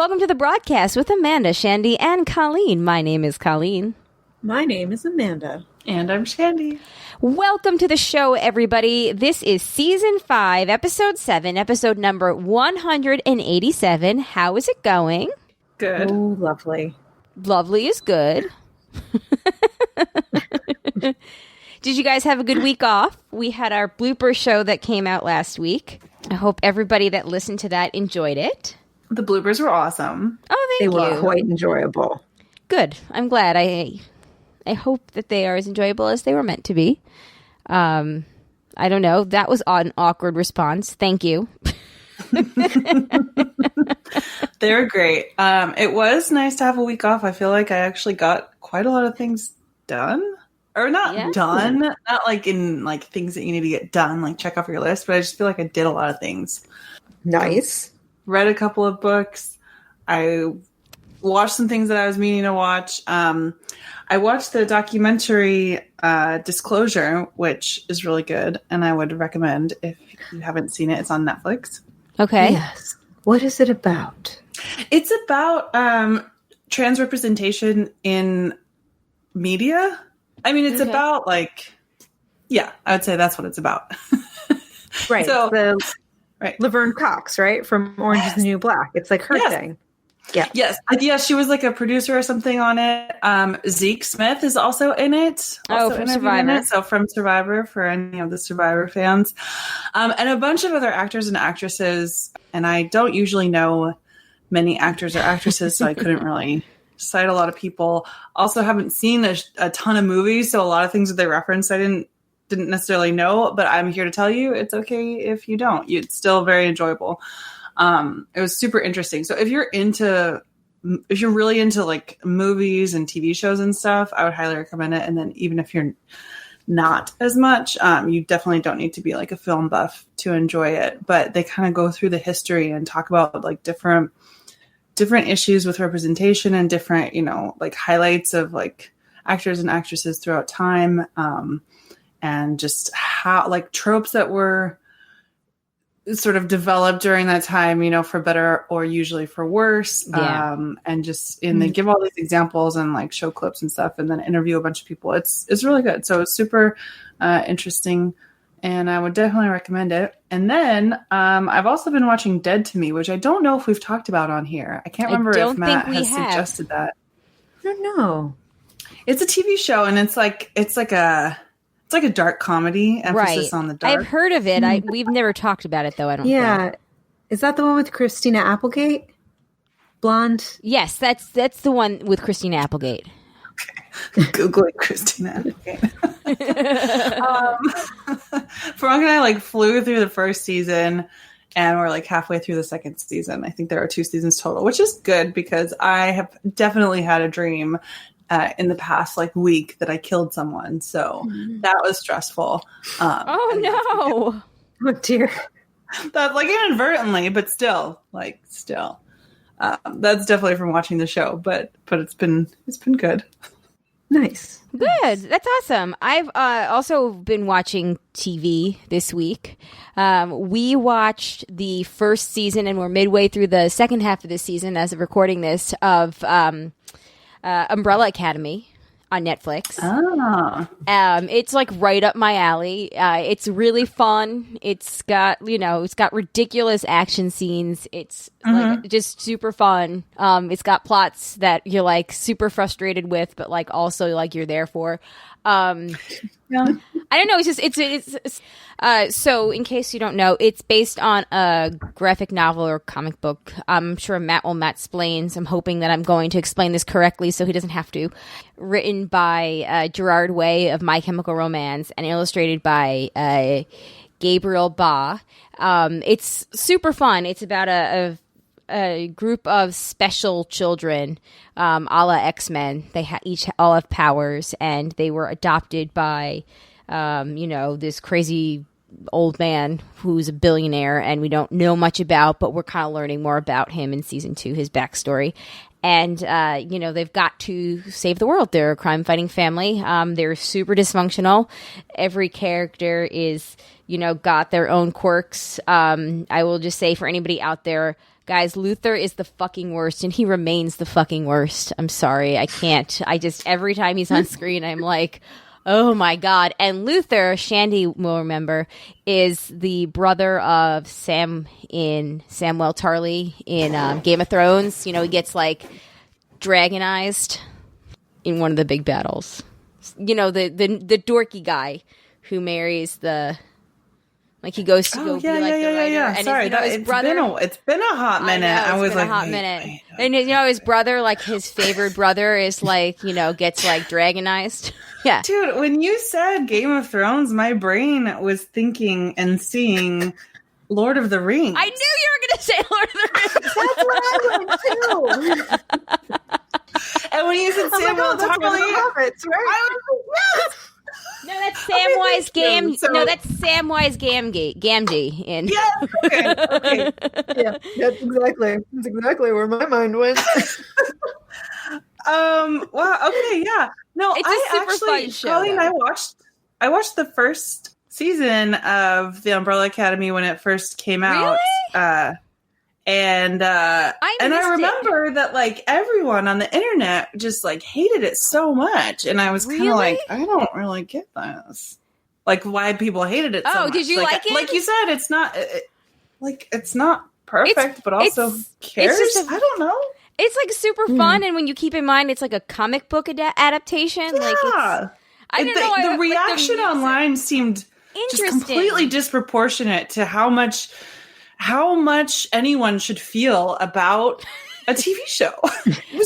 welcome to the broadcast with Amanda, Shandy, and Colleen. My name is Colleen. My name is Amanda. And I'm Shandy. Welcome to the show, everybody. This is Season 5, Episode 7, episode number 187. How is it going? Good. Oh, lovely. Lovely is good. Did you guys have a good week off? We had our blooper show that came out last week. I hope everybody that listened to that enjoyed it. The bloopers were awesome. Oh, thank you. They were quite enjoyable. Good. I'm glad. I hope that they are as enjoyable as they were meant to be. I don't know. That was an awkward response. Thank you. They were great. It was nice to have a week off. I feel like I actually got quite a lot of things done. Or not done. Not like in like things that you need to get done, like check off your list, but I just feel like I did a lot of things. Nice. Read a couple of books. I watched some things that I was meaning to watch. I watched the documentary Disclosure, which is really good, and I would recommend if you haven't seen it. It's on Netflix. Okay. Yes. What is it about? It's about trans representation in media. I mean, it's about I would say that's what it's about. Right. So, right. Laverne Cox, right? From Orange is the New Black. It's like her thing. Yeah. Yes. Yeah, she was like a producer or something on it. Zeke Smith is also in it. From Survivor. So from Survivor, for any of the Survivor fans. And a bunch of other actors and actresses. And I don't usually know many actors or actresses, so I couldn't really cite a lot of people. Also haven't seen a ton of movies, so a lot of things that they referenced I didn't necessarily know, but I'm here to tell you it's okay if you don't. It's still very enjoyable. It was super interesting. So if you're really into like movies and TV shows and stuff, I would highly recommend it. And then even if you're not as much, you definitely don't need to be like a film buff to enjoy it. But they kind of go through the history and talk about like different issues with representation and different, like highlights of like actors and actresses throughout time. And just how like tropes that were sort of developed during that time, for better or usually for worse. Yeah. And they give all these examples and like show clips and stuff and then interview a bunch of people. It's really good. So it's super interesting and I would definitely recommend it. And then I've also been watching Dead to Me, which I don't know if we've talked about on here. I can't remember if Matt has suggested that. I don't know. It's a TV show and it's like a dark comedy, emphasis on the dark. I've heard of it. We've never talked about it, though, I don't think. Yeah. Is that the one with Christina Applegate? Blonde? Yes, that's the one with Christina Applegate. Okay. Googling Christina Applegate. Frank and I like flew through the first season and we're like halfway through the second season. I think there are 2 seasons total, which is good because I have definitely had a dream in the past week that I killed someone. So that was stressful. Oh no. Oh dear. That inadvertently, but still. That's definitely from watching the show, but it's been good. Nice. Good. That's awesome. I've also been watching TV this week. We watched the first season and we're midway through the second half of the season as of recording this of Umbrella Academy on Netflix. Oh. It's like right up my alley. It's really fun. It's got ridiculous action scenes. It's like just super fun. It's got plots that you're like super frustrated with, but like also like you're there for. Yeah. I don't know. It's so in case you don't know, it's based on a graphic novel or comic book. I'm sure Matt will explain. I'm hoping that I'm going to explain this correctly so he doesn't have to. Written by Gerard Way of My Chemical Romance and illustrated by Gabriel Ba. It's super fun. It's about a group of special children, a la X-Men. They each all have powers, and they were adopted by, this crazy old man who's a billionaire, and we don't know much about, but we're kind of learning more about him in season 2, his backstory. And, they've got to save the world. They're a crime-fighting family. They're super dysfunctional. Every character is, got their own quirks. I will just say for anybody out there, guys, Luther is the fucking worst, and he remains the fucking worst. I'm sorry. I can't. Every time he's on screen, I'm like, oh my God. And Luther, Shandy will remember, is the brother of Samwell Tarly in Game of Thrones. He gets like dragonized in one of the big battles. The dorky guy who marries he goes to go be like the writer. Yeah. And sorry, his brother. It's been a hot minute. I was like, wait. And his brother, like his favorite brother, is gets like dragonized. Yeah, dude. When you said Game of Thrones, my brain was thinking and seeing Lord of the Rings. I knew you were going to say Lord of the Rings. That's what I went too. And when you said Samuel Tarly, Hobbits, right? I was like, yes. No, that's Samwise Gamgee in. Yeah. Okay. Yeah, that's exactly where my mind went. Wow. Okay. Yeah. No, It's a super fun show. Colleen, I watched the first season of The Umbrella Academy when it first came out. Really? And I remember that like everyone on the internet just like hated it so much, and I was kind of like, I don't really get this, like why people hated it. So much. Did you like it? Like you said, it's not it's not perfect, but also cares. I don't know. It's like super fun, and when you keep in mind it's like a comic book adaptation, like I don't know. The reaction online seemed just completely disproportionate to how much anyone should feel about a TV show.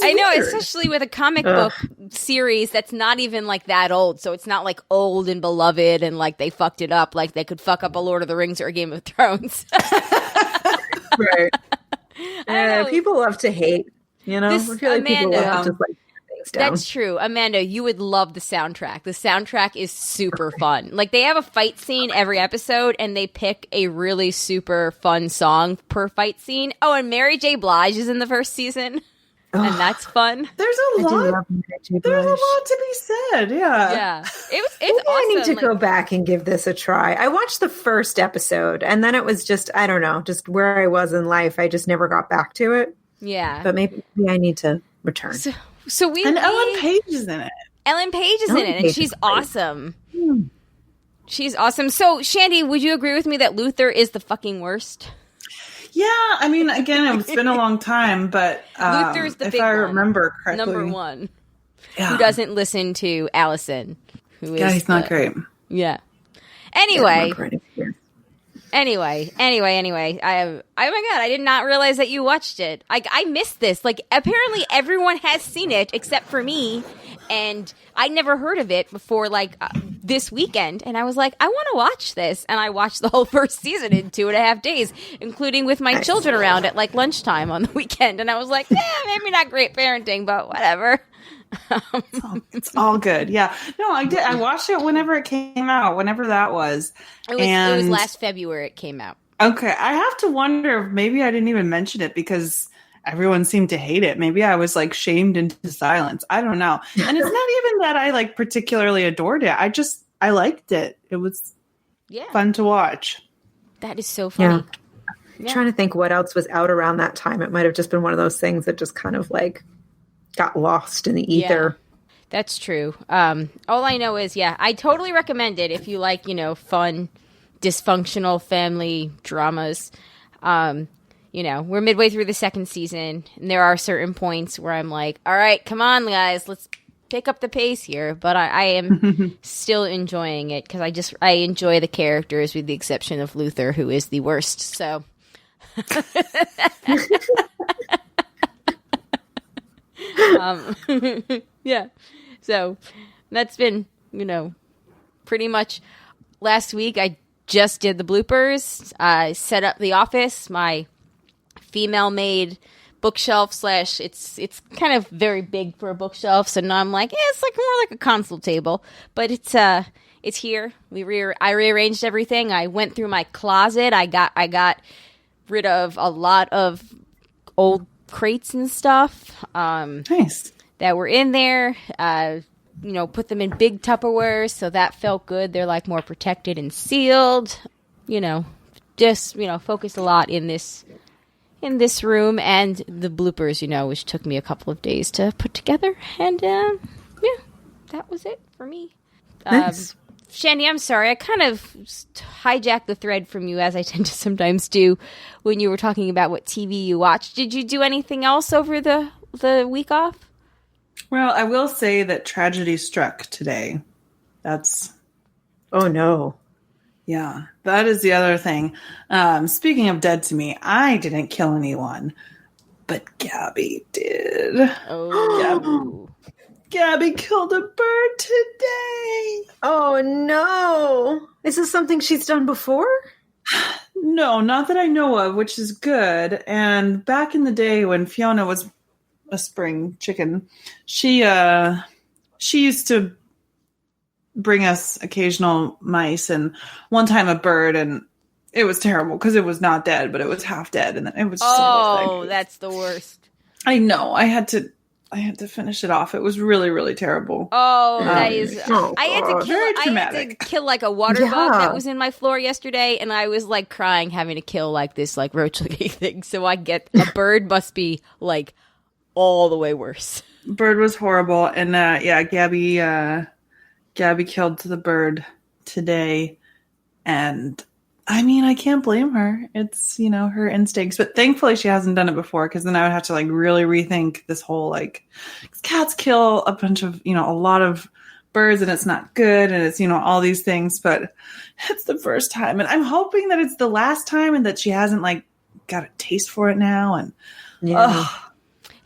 I know, especially with a comic book series that's not even like that old. So it's not like old and beloved and like they fucked it up like they could fuck up a Lord of the Rings or a Game of Thrones. Right. People love to hate, I feel like people love to like things down. That's true. Amanda, you would love the soundtrack. The soundtrack is super fun. Like they have a fight scene every episode and they pick a really super fun song per fight scene. Oh, and Mary J. Blige is in the first season. And that's fun. There's a lot to be said. Yeah. Yeah. It's awesome. I need to like, go back and give this a try. I watched the first episode and then it was just, I don't know, just where I was in life. I just never got back to it. Yeah. But maybe I need to return. So Ellen Page is in it. Ellen Page is in it, and she's awesome. She's awesome. So, Shandy, would you agree with me that Luther is the fucking worst? Yeah, I mean, again, it's been a long time, but Luther's the if big I one. Remember correctly, number one, who doesn't listen to Allison, who is he's not great. Yeah. Anyway. Anyway, oh my God, I did not realize that you watched it. I missed this. Like, apparently everyone has seen it except for me, and I never heard of it before, like, this weekend. And I was like, I want to watch this. And I watched the whole first season in 2.5 days, including with my children around at, like, lunchtime on the weekend. And I was like, maybe not great parenting, but whatever. It's all good. Yeah. No, I did. I watched it whenever it came out, whenever that was. It was last February it came out. Okay. I have to wonder if maybe I didn't even mention it because everyone seemed to hate it. Maybe I was like shamed into silence. I don't know. And it's not even that I like particularly adored it. I liked it. It was fun to watch. That is so funny. Yeah. I'm trying to think what else was out around that time. It might have just been one of those things that just kind of like got lost in the ether. Yeah, that's true. All I know is, I totally recommend it if you like, fun, dysfunctional family dramas. We're midway through the second season, and there are certain points where I'm like, all right, come on, guys, let's pick up the pace here. But I am still enjoying it because I enjoy the characters with the exception of Luther, who is the worst. So. So that's been, pretty much last week. I just did the bloopers. I set up the office, my female made bookshelf / it's kind of very big for a bookshelf. So now I'm like, it's like more like a console table, but it's here. I rearranged everything. I went through my closet. I got rid of a lot of old crates and stuff. Nice. That were in there. Put them in big Tupperwares, so that felt good. They're like more protected and sealed. Focused a lot in this room, and the bloopers, which took me a couple of days to put together. And that was it for me. Nice. Shandy, I'm sorry. I kind of hijacked the thread from you, as I tend to sometimes do when you were talking about what TV you watched. Did you do anything else over the week off? Well, I will say that tragedy struck today. That's... Oh, no. Yeah, that is the other thing. Speaking of dead to me, I didn't kill anyone, but Gabby did. Oh. Gabby killed a bird today. Oh, no. Is this something she's done before? No, not that I know of, which is good. And back in the day when Fiona was a spring chicken, she used to bring us occasional mice, and one time a bird, and it was terrible because it was not dead, but it was half dead, and it was just a whole thing. That's the worst. I know. I had to finish it off. It was really, really terrible. Oh, that is. I had traumatic. to kill like a water bug that was in my floor yesterday, and I was like crying having to kill like this like roach-looking thing. So I get a bird must be like all the way worse. Bird was horrible, and Gabby killed the bird today, and I mean, I can't blame her. It's, her instincts, but thankfully she hasn't done it before, because then I would have to like really rethink this whole, like, cats kill a bunch of, a lot of birds, and it's not good, and it's, all these things, but it's the first time, and I'm hoping that it's the last time, and that she hasn't like got a taste for it now, and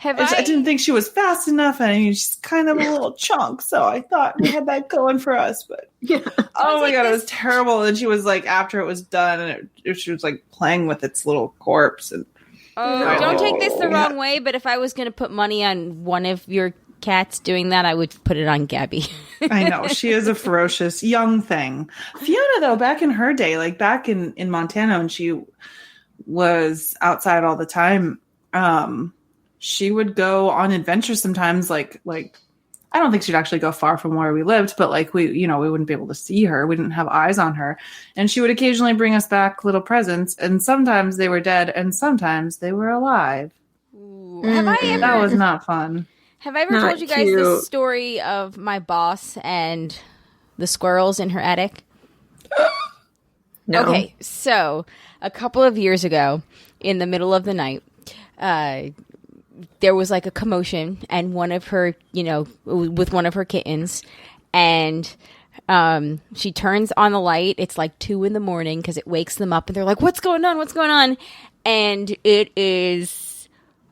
I didn't think she was fast enough, and I mean, she's kind of a little chunk, so I thought we had that going for us, but oh my God, it was terrible. And she was like, after it was done, and she was like playing with its little corpse. And don't take this the wrong way, but if I was going to put money on one of your cats doing that, I would put it on Gabby. I know, she is a ferocious young thing. Fiona, though, back in her day, like back in Montana, when she was outside all the time, she would go on adventures sometimes, like I don't think she'd actually go far from where we lived, but like we wouldn't be able to see her. We didn't have eyes on her. And she would occasionally bring us back little presents, and sometimes they were dead and sometimes they were alive. Ooh. That was not fun. Have I ever told you guys the story of my boss and the squirrels in her attic? No. Okay, so a couple of years ago, in the middle of the night, there was like a commotion, and one of her, with one of her kittens, and she turns on the light. It's like 2 a.m. because it wakes them up, and they're like, "What's going on? What's going on?" And it is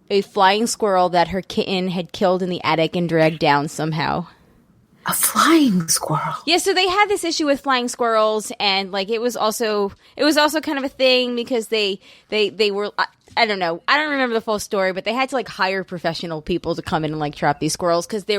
a flying squirrel that her kitten had killed in the attic and dragged down somehow. A flying squirrel. Yeah, so they had this issue with flying squirrels, and like it was also kind of a thing because they were. I don't know. I don't remember the full story, but they had to like hire professional people to come in and like trap these squirrels, because they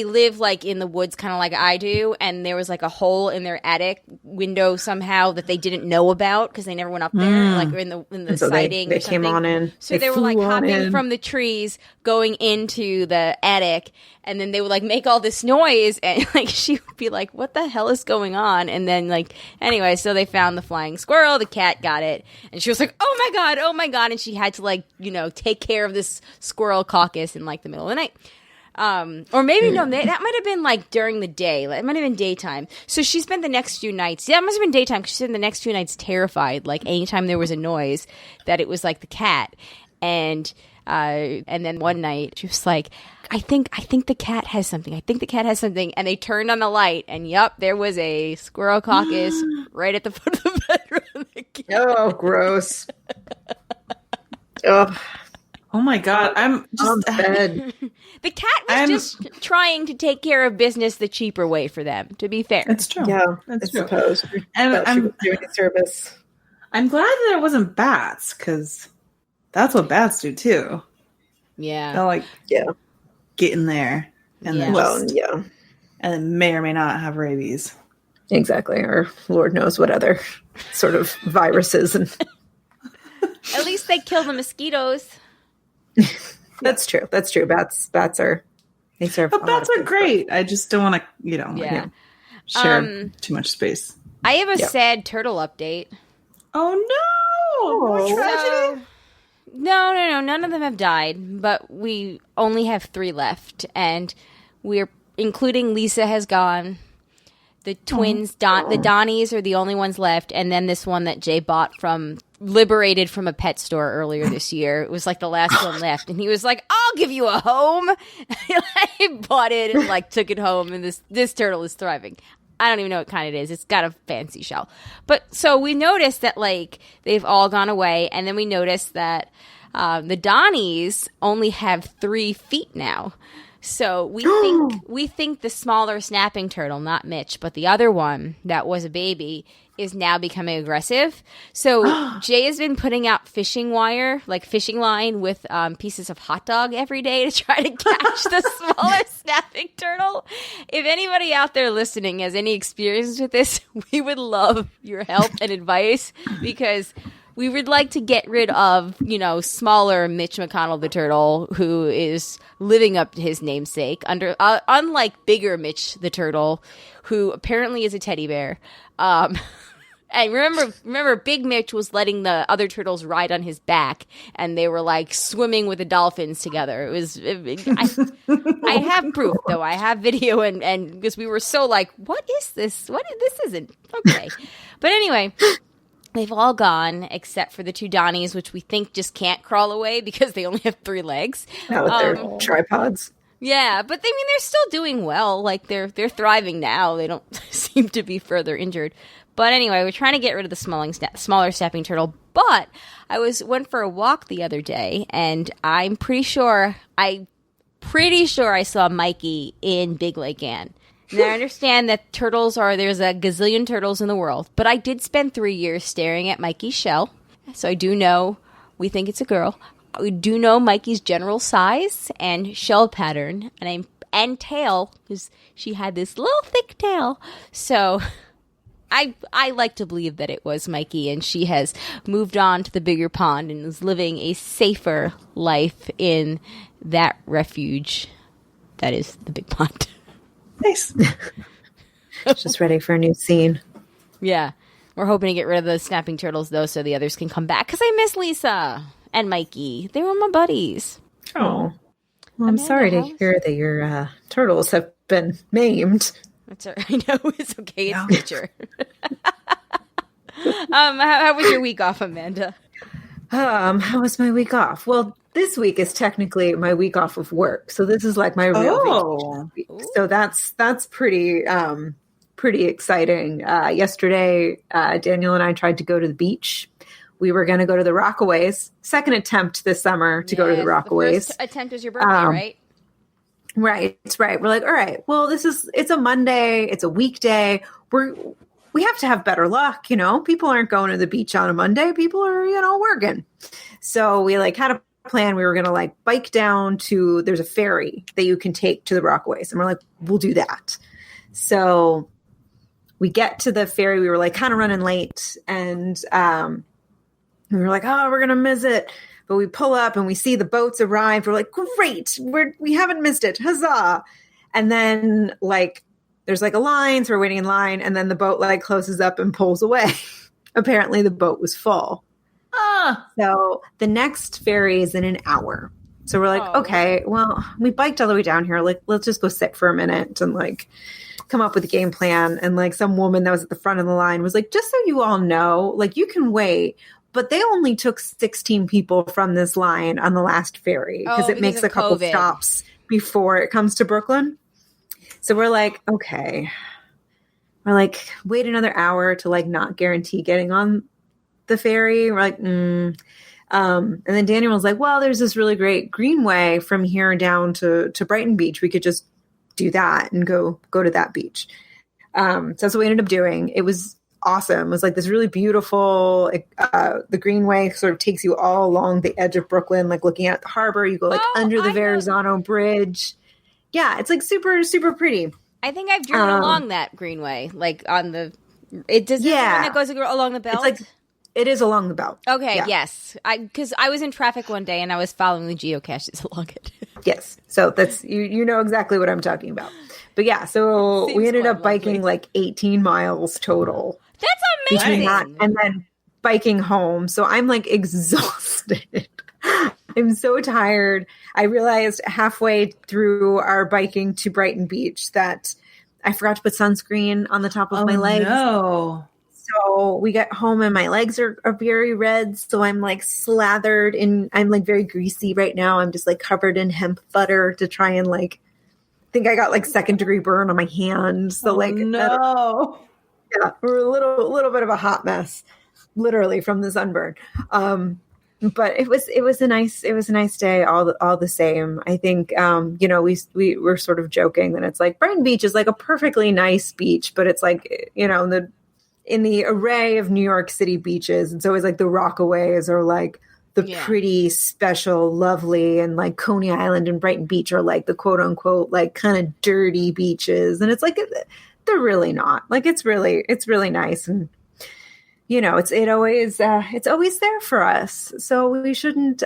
live like in the woods, kind of like I do, and there was like a hole in their attic window somehow that they didn't know about because they never went up there, like in the so siding. They or something. came on in. So they were like hopping from the trees, going into the attic, and then they would like make all this noise, and like she would be like, "What the hell is going on?" And then like anyway, so they found the flying squirrel. The cat got it, and she was like, "Oh my god, oh my god!" And she had to like take care of this squirrel caucus in like the middle of the night. Or maybe no, that might have been like during the day. Like, it might have been daytime. So she spent the next few nights. Yeah, it must have been daytime, because she spent the next few nights terrified. Like anytime there was a noise, that it was like the cat. And then one night she was like, I think the cat has something. I think the cat has something. And they turned on the light, and yep, there was a squirrel caucus right at the foot of the bedroom. Oh, gross. Oh. Oh my god, I'm just dead. The cat was just trying to take care of business the cheaper way for them, to be fair. It's true. Yeah, that's true. Suppose. And I'm doing a service. I'm glad that it wasn't bats, because that's what bats do too. Yeah. They'll get in there and then and then may or may not have rabies. Exactly, or Lord knows what other sort of viruses. And at least they kill the mosquitoes. That's true. That's true. Bats are, they serve. But bats are great. I just don't want to, share too much space. I have a sad turtle update. Oh no! More tragedy. No. None of them have died, but we only have 3 left, and we're including Lisa has gone. The twins, the Donnies are the only ones left, and then this one that Jay bought liberated from a pet store earlier this year. It was like the last one left, and he was like, "I'll give you a home." I bought it and took it home, and this turtle is thriving. I don't even know what kind it is. It's got a fancy shell. But so we noticed that they've all gone away, and then we noticed that the Donnies only have 3 feet now. So we think the smaller snapping turtle, not Mitch, but the other one that was a baby, is now becoming aggressive. So Jay has been putting out fishing line with pieces of hot dog every day to try to catch the smaller snapping turtle. If anybody out there listening has any experience with this, we would love your help and advice, because we would like to get rid of, smaller Mitch McConnell the turtle, who is living up to his namesake, unlike bigger Mitch the turtle, who apparently is a teddy bear. And remember, Big Mitch was letting the other turtles ride on his back, and they were swimming with the dolphins together. I have proof, though. I have video, and because we were so what is this? This isn't okay. But anyway. They've all gone except for the 2 Donnies, which we think just can't crawl away because they only have 3 legs. Not with their tripods. Yeah, but they're still doing well. They're thriving now. They don't seem to be further injured. But anyway, we're trying to get rid of the smaller snapping turtle. But I went for a walk the other day, and I'm pretty sure I saw Mikey in Big Lake Ann. Now, I understand that there's a gazillion turtles in the world, but I did spend 3 years staring at Mikey's shell. So I do know, we think it's a girl. We do know Mikey's general size and shell pattern and tail, because she had this little thick tail. So I like to believe that it was Mikey, and she has moved on to the bigger pond and is living a safer life in that refuge that is the big pond. Nice. Just ready for a new scene. Yeah. We're hoping to get rid of the snapping turtles, though, so the others can come back. Because I miss Lisa and Mikey. They were my buddies. Oh. Well, I'm sorry to hear that your turtles have been maimed. That's all right. I know. It's okay. It's nature. How was your week off, Amanda? How was my week off? Well, this week is technically my week off of work, so this is my real week. So that's pretty exciting. Yesterday, Daniel and I tried to go to the beach. We were going to go to the Rockaways. Second attempt this summer to go to the Rockaways. The first attempt was your birthday, right? Right. We're all right. Well, it's a Monday. It's a weekday. We have to have better luck. People aren't going to the beach on a Monday. People are, working. So we had a plan. We were going to bike down to, there's a ferry that you can take to the Rockaways. And we're we'll do that. So we get to the ferry. We were kind of running late, and we were oh, we're going to miss it. But we pull up and we see the boats arrive. We're great. We haven't missed it. Huzzah. And then there's a line. So we're waiting in line. And then the boat closes up and pulls away. Apparently the boat was full. So the next ferry is in an hour. So we're okay, well, we biked all the way down here. Let's just go sit for a minute and come up with a game plan. And some woman that was at the front of the line was just so you all know, you can wait, but they only took 16 people from this line on the last ferry because it makes a couple stops before it comes to Brooklyn. So we're okay. We're wait another hour to not guarantee getting on the ferry. We're and then Daniel was well, there's this really great greenway from here down to Brighton Beach. We could just do that and go to that beach. So that's what we ended up doing. It was awesome. It was this really beautiful, the greenway sort of takes you all along the edge of Brooklyn, looking at the harbor. You go under the Verrazano Bridge. Yeah, it's super, super pretty. I think I've driven along that greenway, on the. It does. Yeah, the one that goes along the belt. It is along the belt. Okay, Yeah. yes. Because I was in traffic one day and I was following the geocaches along it. Yes. So that's, you know exactly what I'm talking about. But yeah, so Seems we ended quite up biking lovely. like 18 miles total That's between amazing. that and then biking home. So I'm like exhausted. I'm so tired. I realized halfway through our biking to Brighton Beach that I forgot to put sunscreen on the top of my legs. No. So we get home and my legs are very red. So I'm like slathered in, I'm like very greasy right now. I'm just like covered in hemp butter to try and like, I think I got like 2nd-degree burn on my hand. So like, no. yeah, we're a little bit of a hot mess, literally from the sunburn. But it was a nice day all the same. I think you know, we were sort of joking that it's like Brighton Beach is like a perfectly nice beach, but it's like, you know, in the array of New York City beaches, it's always like the Rockaways or like the pretty special, lovely, and like Coney Island and Brighton Beach are like the quote unquote like kind of dirty beaches, and it's like they're really not. Like it's really nice, and you know it's always there for us. So we shouldn't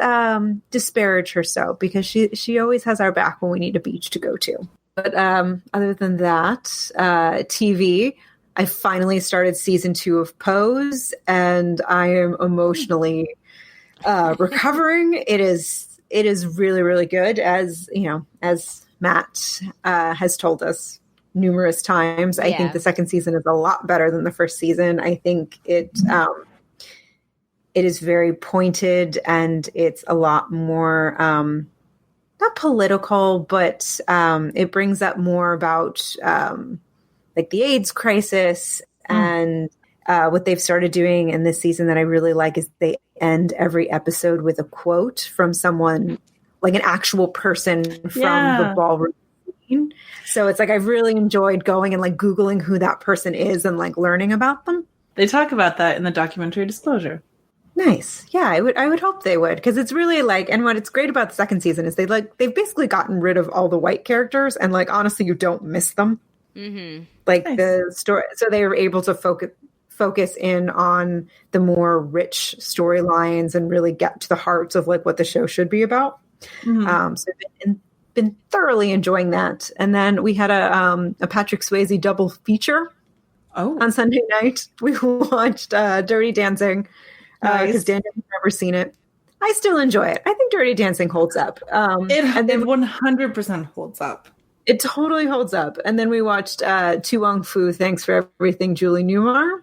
disparage her so, because she always has our back when we need a beach to go to. But other than that, TV. I finally started season 2 of Pose, and I am emotionally recovering. It is really, really good, as you know, as Matt has told us numerous times. I think the second season is a lot better than the first season. I think it is very pointed, and it's a lot more not political, but it brings up more about like the AIDS crisis, and what they've started doing in this season that I really like is they end every episode with a quote from someone, like an actual person from the ballroom scene. So it's like I've really enjoyed going and like Googling who that person is and like learning about them. They talk about that in the documentary Disclosure. Nice. Yeah, I would hope they would, because it's really like, and what it's great about the second season is they've basically gotten rid of all the white characters, and like honestly you don't miss them. Mm-hmm. Like nice. The story, so they were able to focus in on the more rich storylines and really get to the hearts of like what the show should be about. Mm-hmm. So I've been thoroughly enjoying that. And then we had a Patrick Swayze double feature on Sunday night. We watched Dirty Dancing because Daniel has never seen it. I still enjoy it. I think Dirty Dancing holds up. It 100% holds up. It totally holds up. And then we watched Tu Wong Fu, Thanks for Everything, Julie Newmar,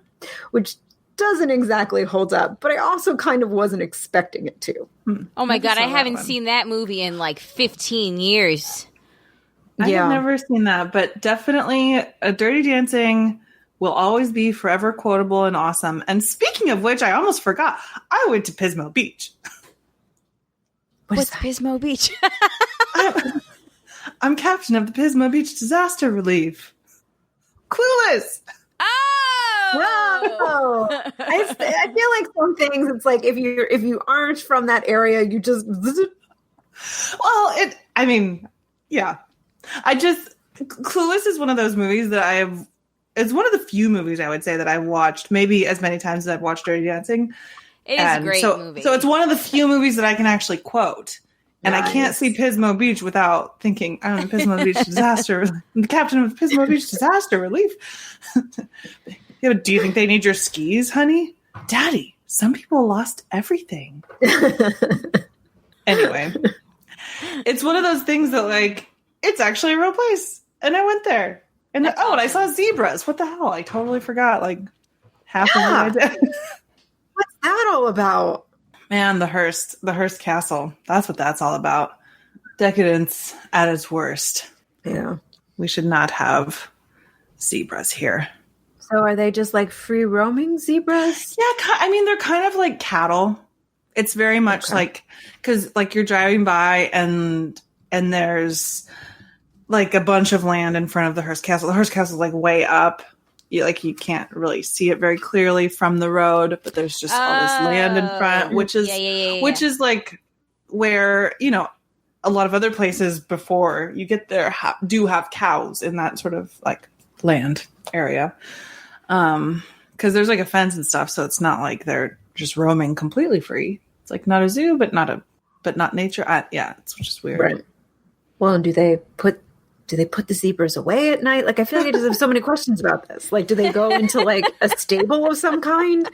which doesn't exactly hold up, but I also kind of wasn't expecting it to. Oh my God, I haven't seen that movie in like 15 years. I have never seen that, but definitely Dirty Dancing will always be forever quotable and awesome. And speaking of which, I almost forgot, I went to Pismo Beach. What's Pismo Beach? I'm captain of the Pismo Beach Disaster Relief. Clueless! Oh! No! I feel like some things, it's like if you aren't from that area, you just... Well, Clueless is one of those movies that it's one of the few movies I would say that I've watched maybe as many times as I've watched Dirty Dancing. It is a great movie. So it's one of the few movies that I can actually quote. And nice. I can't see Pismo Beach without thinking, I don't know, Pismo Beach Disaster. I'm the captain of Pismo Beach Disaster Relief. Do you think they need your skis, honey? Daddy, some people lost everything. Anyway, it's one of those things that, like, it's actually a real place. And I went there. And and I saw zebras. What the hell? I totally forgot, like, half of what I did. What's that all about? Man, the Hearst Castle. That's what that's all about. Decadence at its worst. Yeah. We should not have zebras here. So are they just like free roaming zebras? Yeah, I mean, they're kind of like cattle. It's very much like, because like you're driving by and there's like a bunch of land in front of the Hearst Castle. The Hearst Castle is like way up. You can't really see it very clearly from the road, but there's just all this land in front, which is like where, you know, a lot of other places before you get there do have cows in that sort of like land area. Because there's like a fence and stuff, so it's not like they're just roaming completely free. It's like not a zoo, but not nature. It's just weird. Right. Well, do they put the zebras away at night? Like, I feel like I just have so many questions about this. Like, do they go into like a stable of some kind?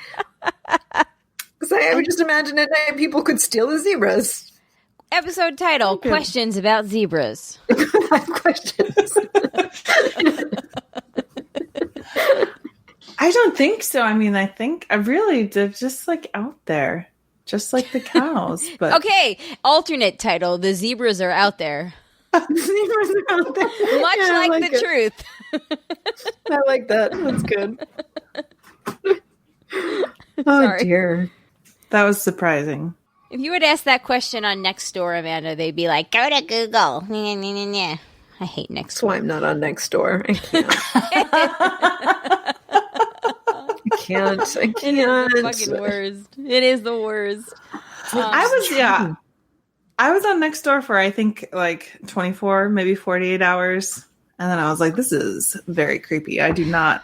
Because I would just imagine at night people could steal the zebras. Episode title: Questions about zebras. Questions. I don't think so. I mean, I think they're just like out there, just like the cows. But okay, alternate title: The zebras are out there. Zebras are out there. Much like the truth. I like that. That's good. Oh dear. That was surprising. If you would ask that question on Nextdoor, Amanda, they'd be like, "Go to Google." I hate Nextdoor. That's why I'm not on Nextdoor. I can't. I can't. It is the fucking worst. It is the worst. I was on Nextdoor for I think like 24, maybe 48 hours. And then I was like, this is very creepy. I do not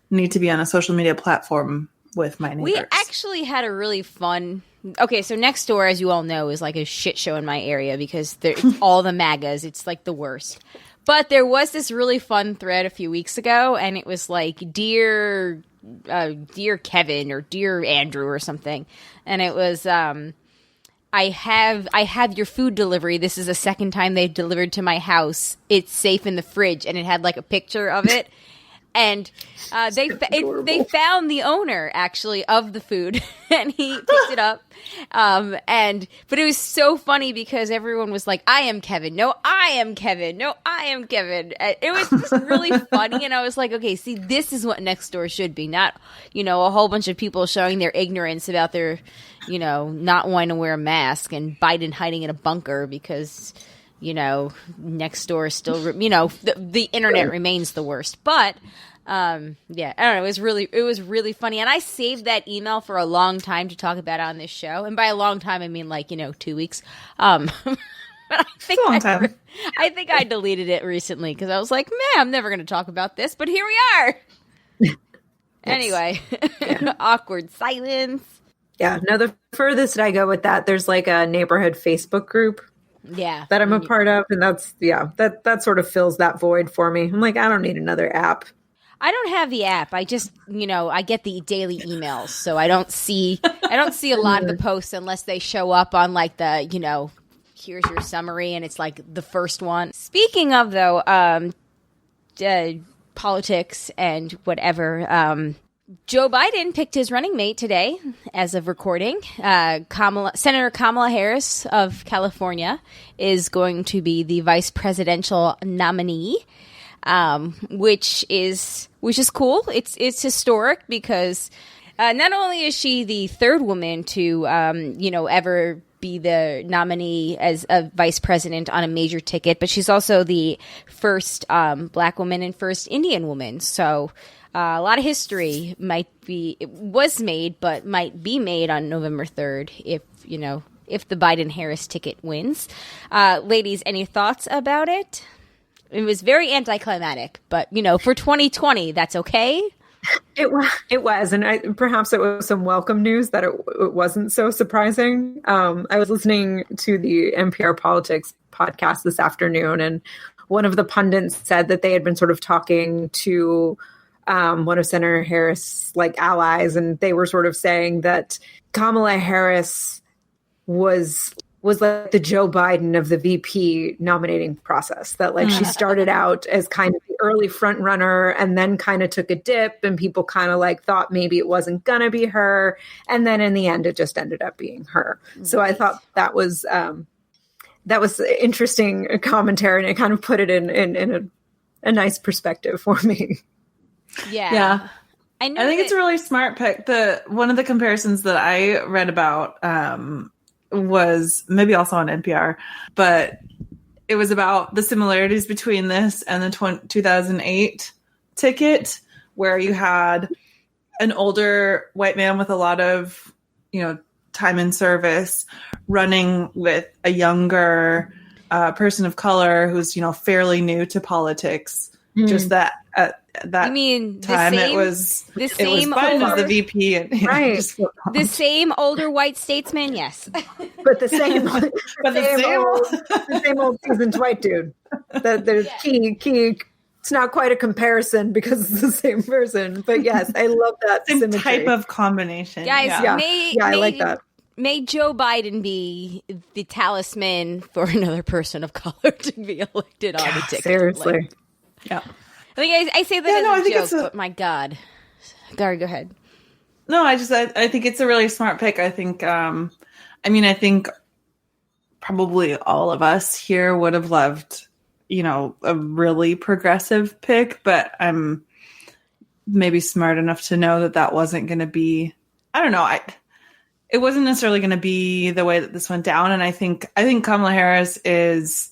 need to be on a social media platform with my neighbors. We actually had a really fun... Okay, so Nextdoor, as you all know, is like a shit show in my area because it's all the MAGAs. It's like the worst. But there was this really fun thread a few weeks ago, and it was like, Dear Kevin or Dear Andrew or something. And it was... I have your food delivery. This is the second time they've delivered to my house. It's safe in the fridge, and it had like a picture of it. And they found the owner actually of the food, and he picked it up. But it was so funny because everyone was like, "I am Kevin. No, I am Kevin. No, I am Kevin." It was just really funny, and I was like, "Okay, see, this is what Nextdoor should be. Not, a whole bunch of people showing their ignorance about their, not wanting to wear a mask and Biden hiding in a bunker because." Nextdoor is still, the internet remains the worst. But, I don't know. It was really funny. And I saved that email for a long time to talk about it on this show. And by a long time, I mean 2 weeks. But I think a long time. I think I deleted it recently because I was like, man, I'm never going to talk about this. But here we are. Anyway, awkward silence. Yeah. No, the furthest I go with that, there's like a neighborhood Facebook group. Yeah, that I'm a part of, and that sort of fills that void for me. I'm like, I don't need another app. I don't have the app. I just, I get the daily emails, so I don't see a lot of the posts unless they show up on like the, here's your summary, and it's like the first one. Speaking of though, politics and whatever. Joe Biden picked his running mate today, as of recording. Senator Kamala Harris of California is going to be the vice presidential nominee, which is cool. It's historic because not only is she the third woman to ever be the nominee as a vice president on a major ticket, but she's also the first Black woman and first Indian woman. So. A lot of history was made, but might be made on November 3rd if the Biden-Harris ticket wins. Ladies, any thoughts about it? It was very anticlimactic, but, for 2020, that's okay. It was, and perhaps it was some welcome news that it wasn't so surprising. I was listening to the NPR Politics podcast this afternoon, and one of the pundits said that they had been sort of talking to one of Senator Harris' allies, and they were sort of saying that Kamala Harris was like the Joe Biden of the VP nominating process. That she started out as kind of the early front runner, and then kind of took a dip, and people kind of thought maybe it wasn't gonna be her, and then in the end, it just ended up being her. Right. So I thought that was interesting commentary, and it kind of put it in a nice perspective for me. Yeah. I think it's a really smart pick. One of the comparisons that I read about was maybe also on NPR, but it was about the similarities between this and the 2008 ticket, where you had an older white man with a lot of, time in service running with a younger person of color who's, fairly new to politics. Just that that You mean the time same, it was Biden older, as the VP. And Right. the same older white statesman? Yes. But the same, the same old seasoned white dude. There's key. It's not quite a comparison because it's the same person. But yes, I love that same symmetry. type of combination. Guys, yeah. I like that. May Joe Biden be the talisman for another person of color to be elected on the ticket. Seriously. Like, Yeah. I think I say that Yeah, no, I as think a it's joke, but my God. Gary, go ahead. No, I think it's a really smart pick. I think, I think probably all of us here would have loved, a really progressive pick, but I'm maybe smart enough to know that wasn't going to be, I don't know. It wasn't necessarily going to be the way that this went down. And I think Kamala Harris is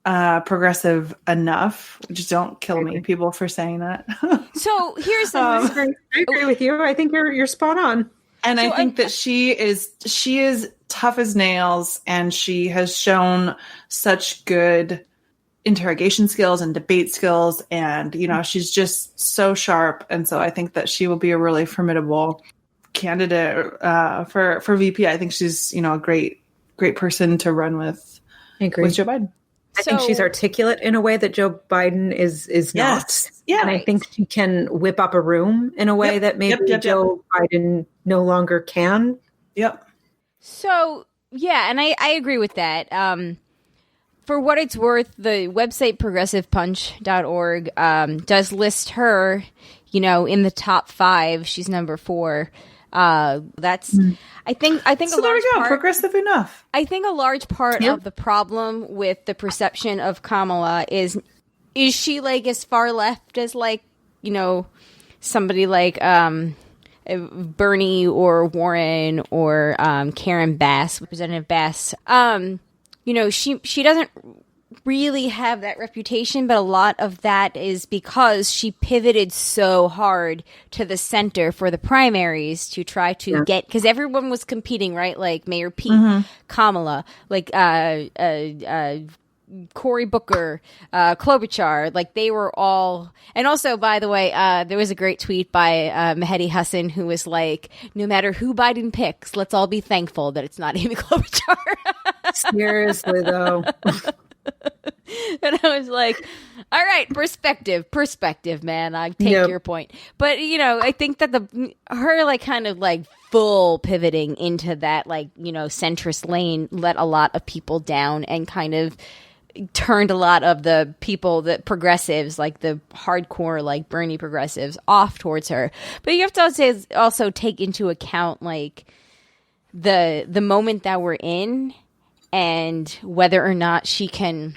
progressive enough. Just don't kill me, people, for saying that. So here's the I agree with you. I think you're spot on. And I think that she is tough as nails, and she has shown such good interrogation skills and debate skills, and she's just so sharp. And so I think that she will be a really formidable candidate for VP. I think she's a great person to run with Joe Biden. I think she's articulate in a way that Joe Biden is not. Yeah. And I think she can whip up a room in a way that maybe Joe Biden no longer can. Yep. So, yeah, and I agree with that. For what it's worth, the website progressivepunch.org does list her, in the top 5. She's number 4. That's I think so there we go. Progressive enough. I think a large part of the problem with the perception of Kamala is she like as far left as somebody like Bernie or Warren or Karen Bass, Representative Bass. She doesn't really have that reputation, but a lot of that is because she pivoted so hard to the center for the primaries to try to get, because everyone was competing, right? Like Mayor Pete, Kamala, like Cory Booker, Klobuchar, like they were all. And also, by the way, there was a great tweet by Mehdi Hassan who was like, no matter who Biden picks, let's all be thankful that it's not Amy Klobuchar. Seriously, though. And I was like, all right, perspective, man. I take your point. But, I think that her like kind of like full pivoting into that like, centrist lane let a lot of people down and kind of turned a lot of the people, the progressives, like the hardcore, like Bernie progressives off towards her. But you have to also take into account like the moment that we're in and whether or not she can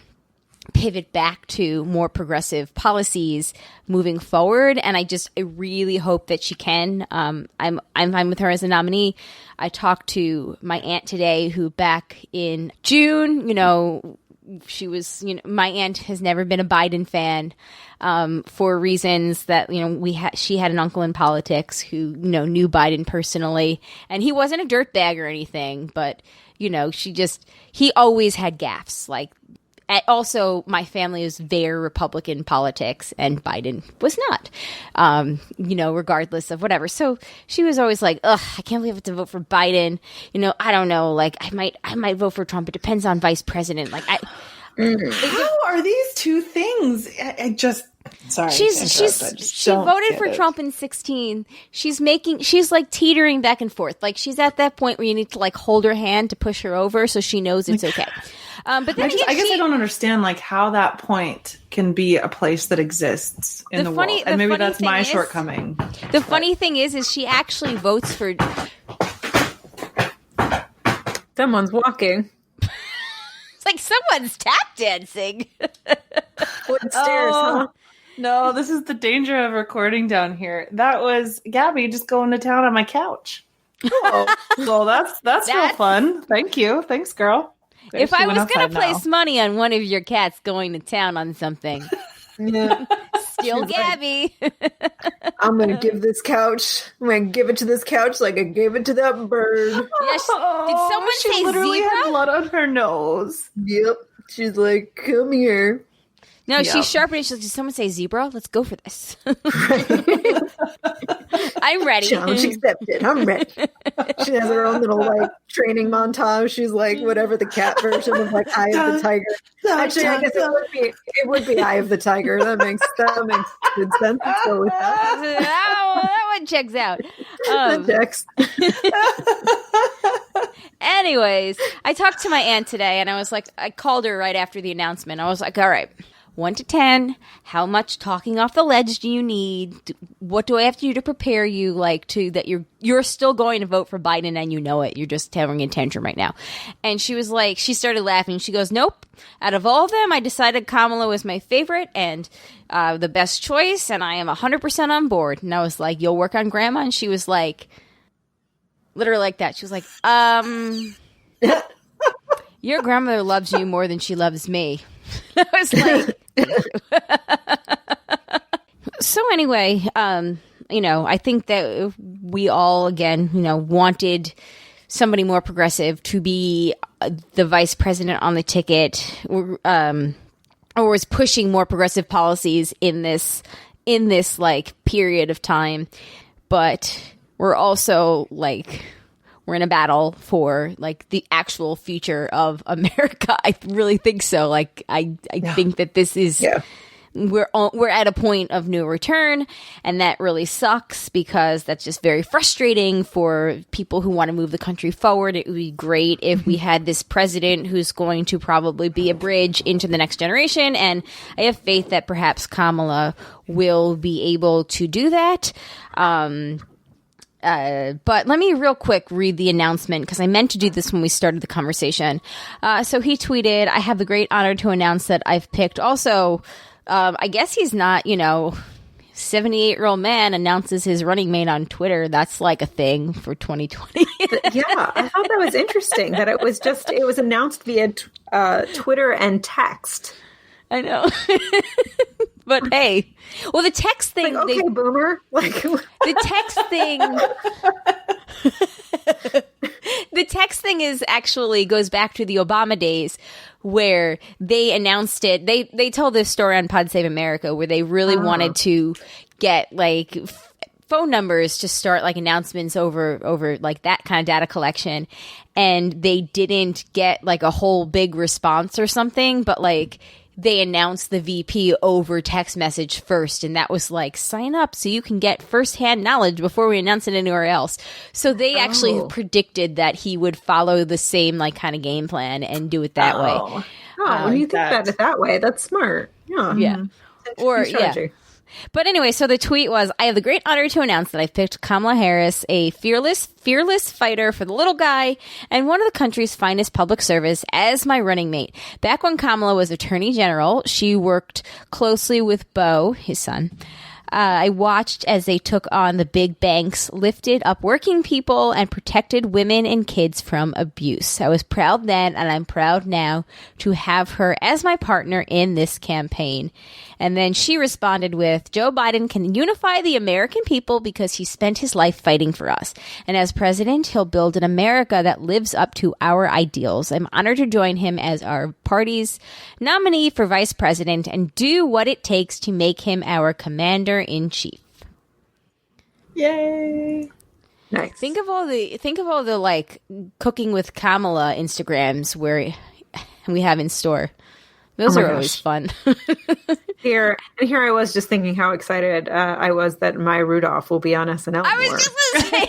pivot back to more progressive policies moving forward. And I really hope that she can. I'm fine with her as a nominee. I talked to my aunt today who back in June, she was, my aunt has never been a Biden fan for reasons that, she had an uncle in politics who, knew Biden personally, and he wasn't a dirtbag or anything, but, he always had gaffes. Like, also, my family is very Republican politics, and Biden was not, regardless of whatever. So she was always like, ugh, I can't believe I have to vote for Biden. I don't know. Like, I might vote for Trump. It depends on vice president. Like, how are these two things? Sorry. She voted for Trump in 2016. She's like teetering back and forth. Like, she's at that point where you need to like hold her hand to push her over so she knows it's okay. But then I guess I don't understand like how that point can be a place that exists in the world. And maybe that's my shortcoming. The funny thing is she actually votes for. Someone's walking. It's like someone's tap dancing. Wooden stairs, huh? No, this is the danger of recording down here. That was Gabby just going to town on my couch. Oh, well, that's real fun. Thank you. Thanks, girl. If I was going to place money on one of your cats going to town on something, still Gabby. I'm going to give this couch. I'm going to give it to this couch like I gave it to that bird. Yes. Did someone say literally zebra? had blood on her nose. Yep. She's like, come here. No, Yep. she's sharpening. She's like, did someone say zebra? Let's go for this. I'm ready. Challenge accepted. I'm ready. She has her own little like training montage. She's like whatever the cat version of like Eye of the Tiger. Actually, I guess it would be Eye of the Tiger. That makes good sense. Let's go with that. That one checks out. That checks. Anyways, I talked to my aunt today, and I called her right after the announcement. I was like, all right, 1 to 10, how much talking off the ledge do you need? What do I have to do to prepare you, that you're still going to vote for Biden and you know it? You're just having a tantrum right now. And she was like, she started laughing. She goes, nope. Out of all of them, I decided Kamala was my favorite and the best choice, and I am 100% on board. And I was like, you'll work on Grandma? And she was like, literally like that. She was like, your grandmother loves you more than she loves me. I was like, so anyway, I think that we all, again, wanted somebody more progressive to be the vice president on the ticket, or was pushing more progressive policies in this period of time. But we're also we're in a battle for the actual future of America. I really think so. I think that this is we're at a point of no return, and that really sucks because that's just very frustrating for people who want to move the country forward. It would be great if we had this president who's going to probably be a bridge into the next generation, and I have faith that perhaps Kamala will be able to do that. But let me real quick read the announcement because I meant to do this when we started the conversation. So he tweeted, I have the great honor to announce that I've picked also, I guess he's not, 78-year-old man announces his running mate on Twitter. That's like a thing for 2020. Yeah, I thought that was interesting that it was announced via Twitter and text. I know. But hey, well, the text thing. Okay, boomer. The text thing. The text thing goes back to the Obama days where they announced it. They told this story on Pod Save America where they really wanted to get phone numbers to start announcements over that kind of data collection, and they didn't get a whole big response or something, but they announced the VP over text message first, and that was sign up so you can get firsthand knowledge before we announce it anywhere else. So they actually predicted that he would follow the same kind of game plan and do it that way. Oh, when you think about it that way, that's smart. Yeah. Yeah. Or strategy. But anyway, so the tweet was, I have the great honor to announce that I've picked Kamala Harris, a fearless fighter for the little guy and one of the country's finest public service, as my running mate. Back when Kamala was Attorney General, she worked closely with Hbo, his son. I watched as they took on the big banks, lifted up working people, and protected women and kids from abuse. I was proud then, and I'm proud now to have her as my partner in this campaign. And then she responded with, Joe Biden can unify the American people because he spent his life fighting for us. And as president, he'll build an America that lives up to our ideals. I'm honored to join him as our party's nominee for vice president and do what it takes to make him our commander-in-chief. Yay. Nice. Think of all the Cooking with Kamala Instagrams where we have in store. Those are always fun. Here I was just thinking how excited I was that Maya Rudolph will be on SNL. I was just going to say.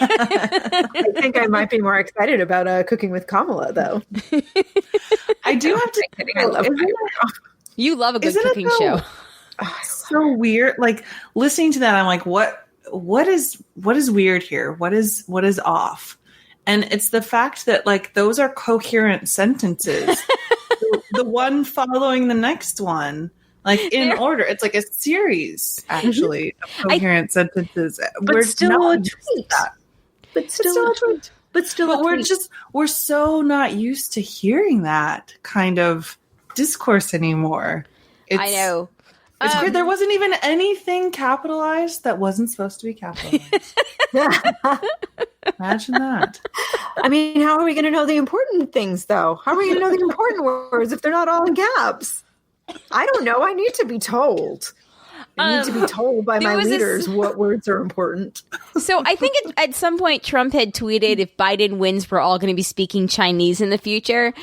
I think I might be more excited about Cooking with Kamala, though. I do have to. I love Maya Rudolph. You love a good cooking show. Oh, so weird. Listening to that, I'm like, what is weird here? What is off? And it's the fact that those are coherent sentences. The one following the next one, in order. It's a series, actually, of coherent sentences. But still a tweet. We're so not used to hearing that kind of discourse anymore. I know. It's weird. There wasn't even anything capitalized that wasn't supposed to be capitalized. Imagine that. I mean, how are we going to know the important things, though? How are we going to know the important words if they're not all in caps? I don't know. I need to be told. I need to be told by my leaders what words are important. So I think at some point Trump had tweeted if Biden wins, we're all going to be speaking Chinese in the future.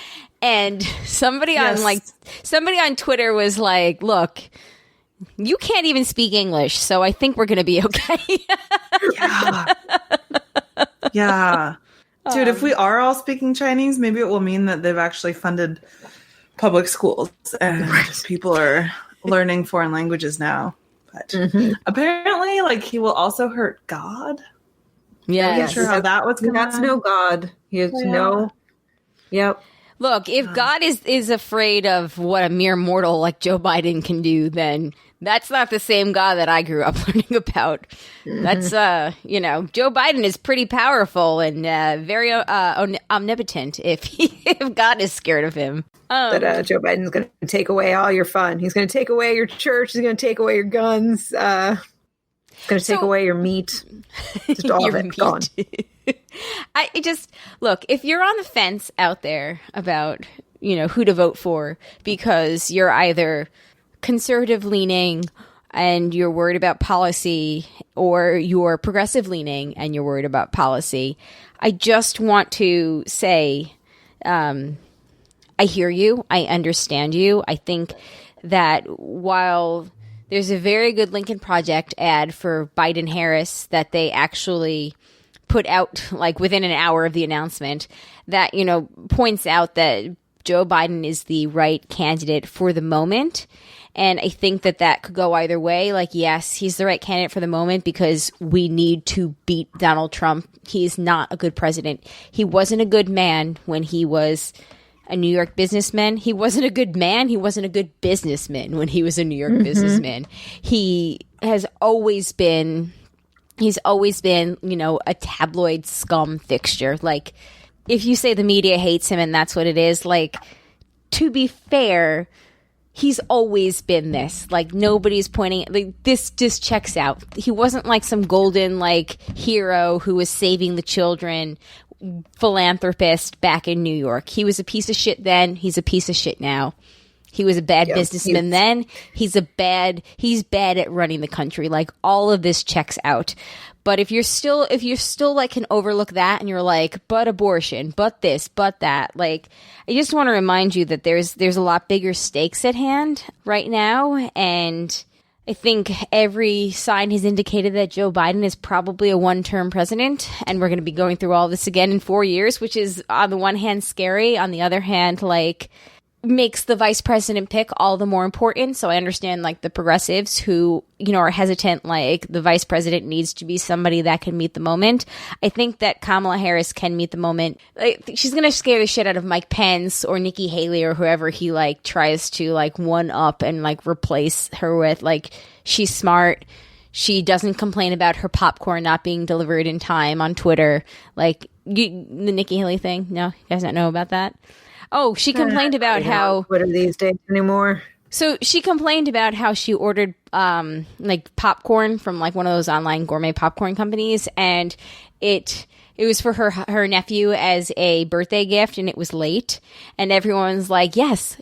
And somebody on Twitter was like, look, you can't even speak English, so I think we're going to be okay. Yeah. Dude, if we are all speaking Chinese, maybe it will mean that they've actually funded public schools and people are learning foreign languages now. But apparently, like, he will also hurt God. Yeah. I'm not sure how that was going to That's no God. He has no... Yep. Look, if God is afraid of what a mere mortal like Joe Biden can do, then that's not the same God that I grew up learning about. That's, Joe Biden is pretty powerful and very omnipotent if God is scared of him. That Joe Biden's going to take away all your fun. He's going to take away your church. He's going to take away your guns. He's going to take away your meat. Just all of it gone. I just look, if you're on the fence out there about, who to vote for because you're either conservative leaning and you're worried about policy or you're progressive leaning and you're worried about policy, I just want to say, I hear you. I understand you. I think that while there's a very good Lincoln Project ad for Biden Harris that they actually put out like within an hour of the announcement that, points out that Joe Biden is the right candidate for the moment. And I think that could go either way. Like, yes, he's the right candidate for the moment because we need to beat Donald Trump. He's not a good president. He wasn't a good man when he was a New York businessman. He wasn't a good man. He wasn't a good businessman when he was a New York businessman. He's always been, a tabloid scum fixture. Like, if you say the media hates him and that's what it is, like, to be fair, he's always been this. Like, nobody's pointing, like, this just checks out. He wasn't like some golden, like, hero who was saving the children, philanthropist back in New York. He was a piece of shit then. He's a piece of shit now. He was a bad businessman then. He's bad at running the country. Like, all of this checks out. But if you're still like can overlook that and you're like, but abortion, but this, but that, like, I just want to remind you that there's a lot bigger stakes at hand right now. And I think every sign has indicated that Joe Biden is probably a one-term president, and we're going to be going through all this again in 4 years, which is on the one hand scary, on the other hand, like, makes the vice president pick all the more important. So I understand, like, the progressives who, are hesitant, like, the vice president needs to be somebody that can meet the moment. I think that Kamala Harris can meet the moment. Like, she's going to scare the shit out of Mike Pence or Nikki Haley or whoever he, like, tries to, like, one up and, like, replace her with. Like, she's smart. She doesn't complain about her popcorn not being delivered in time on Twitter. Like, the Nikki Haley thing. No, you guys don't know about that? Oh, she complained about how Twitter these days anymore. So she complained about how she ordered like popcorn from like one of those online gourmet popcorn companies, and it was for her nephew as a birthday gift, and it was late, and everyone's like, "Yes,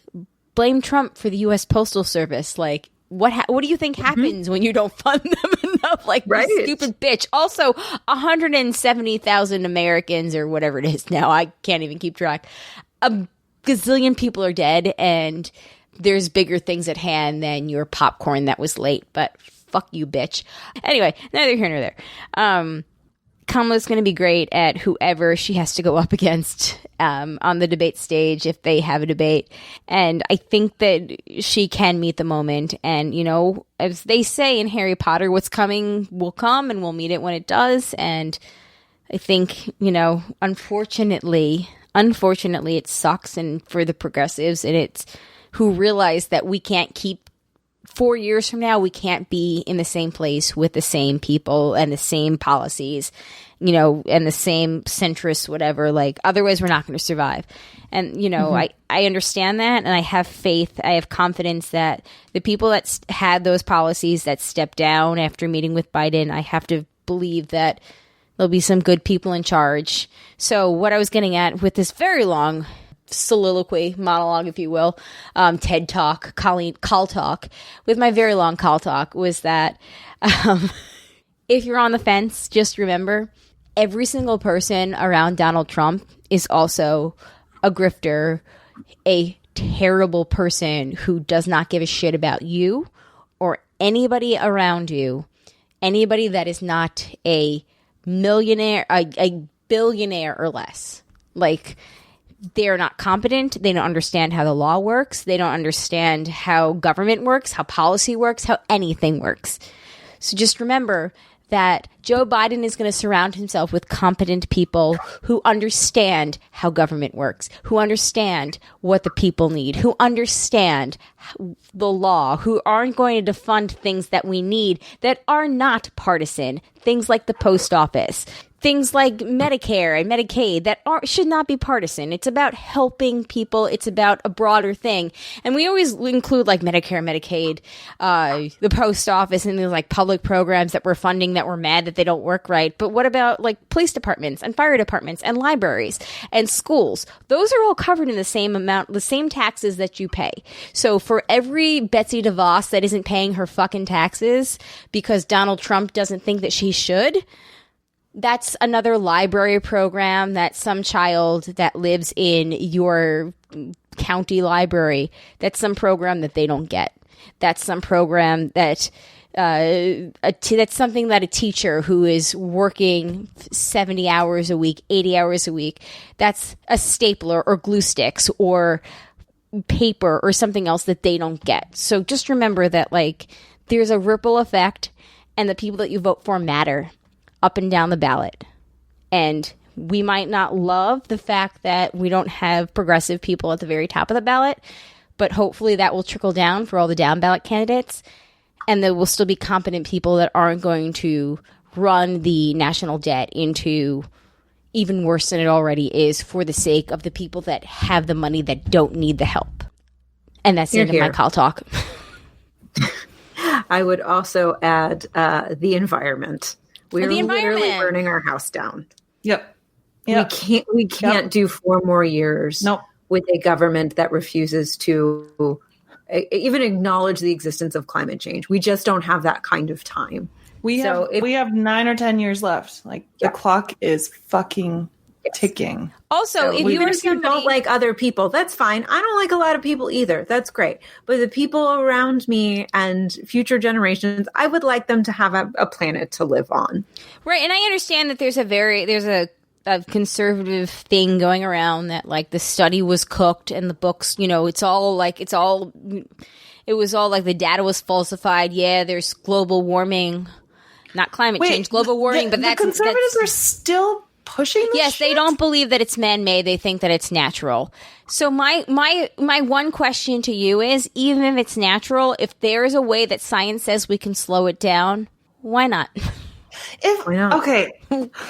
blame Trump for the U.S. Postal Service." Like, what do you think happens when you don't fund them enough? Like, right. This stupid bitch. Also, 170,000 Americans or whatever it is now, I can't even keep track. A gazillion people are dead, and there's bigger things at hand than your popcorn that was late. But fuck you, bitch. Anyway, neither here nor there. Kamala's going to be great at whoever she has to go up against on the debate stage if they have a debate. And I think that she can meet the moment. And, as they say in Harry Potter, what's coming will come, and we'll meet it when it does. And I think, unfortunately, it sucks, and for the progressives, and it's who realize that we can't keep 4 years from now, we can't be in the same place with the same people and the same policies, and the same centrist, whatever, like, otherwise we're not going to survive. And, I understand that, and I have faith, I have confidence that the people that had those policies that stepped down after meeting with Biden, I have to believe that there'll be some good people in charge. So what I was getting at with this very long soliloquy, monologue, if you will, TED Talk, Colleen, call talk, with my very long call talk, was that if you're on the fence, just remember every single person around Donald Trump is also a grifter, a terrible person who does not give a shit about you or anybody around you, anybody that is not a millionaire, a billionaire or less. Like, they're not competent. They don't understand how the law works. They don't understand how government works, how policy works, how anything works. So just remember that Joe Biden is going to surround himself with competent people who understand how government works, who understand what the people need, who understand the law, who aren't going to defund things that we need that are not partisan, things like the post office, things like Medicare and Medicaid that should not be partisan. It's about helping people. It's about a broader thing. And we always include like Medicare, Medicaid, the post office, and these like public programs that we're funding that we're mad that they don't work right. But what about like police departments and fire departments and libraries and schools? Those are all covered in the same amount, the same taxes that you pay. So for every Betsy DeVos that isn't paying her fucking taxes because Donald Trump doesn't think that she should, that's another library program that some child that lives in your county library, that's some program that they don't get. That's some program that that's something that a teacher who is working 70 hours a week, 80 hours a week, that's a stapler or glue sticks or paper or something else that they don't get. So just remember that like there's a ripple effect and the people that you vote for matter up and down the ballot. And we might not love the fact that we don't have progressive people at the very top of the ballot, but hopefully that will trickle down for all the down ballot candidates, and there will still be competent people that aren't going to run the national debt into even worse than it already is for the sake of the people that have the money that don't need the help. And that's the end of my call talk. I would also add the environment. We're literally burning our house down. Yep. We can't do 4 more years with a government that refuses to even acknowledge the existence of climate change. We just don't have that kind of time. We have 9 or 10 years left. Like the clock is fucking ticking. Also, so if you don't like other people, that's fine. I don't like a lot of people either. That's great. But the people around me and future generations, I would like them to have a planet to live on. Right. And I understand that there's a conservative thing going around that like the study was cooked and the books, it was all like the data was falsified. Yeah, there's global warming, not climate change, global warming. But the conservatives are still pushing this yes, shit? They don't believe that it's man-made. They think that it's natural. So my one question to you is, even if it's natural, if there is a way that science says we can slow it down, why not? Okay.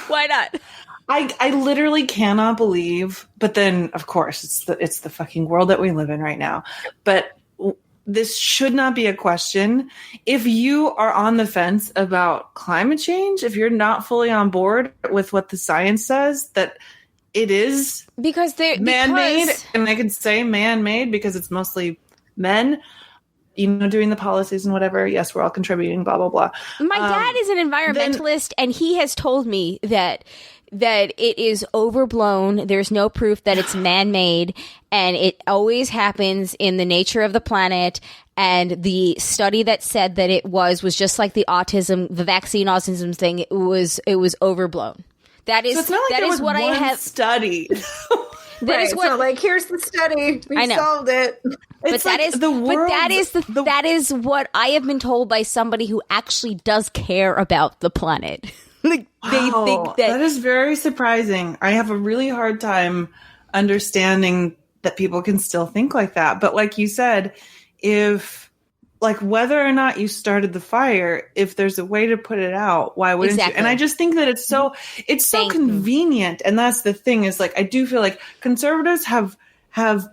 Why not? I literally cannot believe, but then of course it's the fucking world that we live in right now. But this should not be a question. If you are on the fence about climate change, if you're not fully on board with what the science says, that it is man-made, and I can say man-made because it's mostly men, doing the policies and whatever. Yes, we're all contributing, blah, blah, blah. My dad is an environmentalist, and he has told me that it is overblown. There's no proof that it's man-made, and it always happens in the nature of the planet. And the study that said that it was just like the vaccine autism thing. It was overblown. That is, so it's not like that is what I have studied. That is what, so like, here's the study. We solved it. But that is what I have been told by somebody who actually does care about the planet. Like, they think that is very surprising. I have a really hard time understanding that people can still think like that. But like you said, if like whether or not you started the fire, if there's a way to put it out, why wouldn't you? And I just think that it's so convenient. And that's the thing is like, I do feel like conservatives have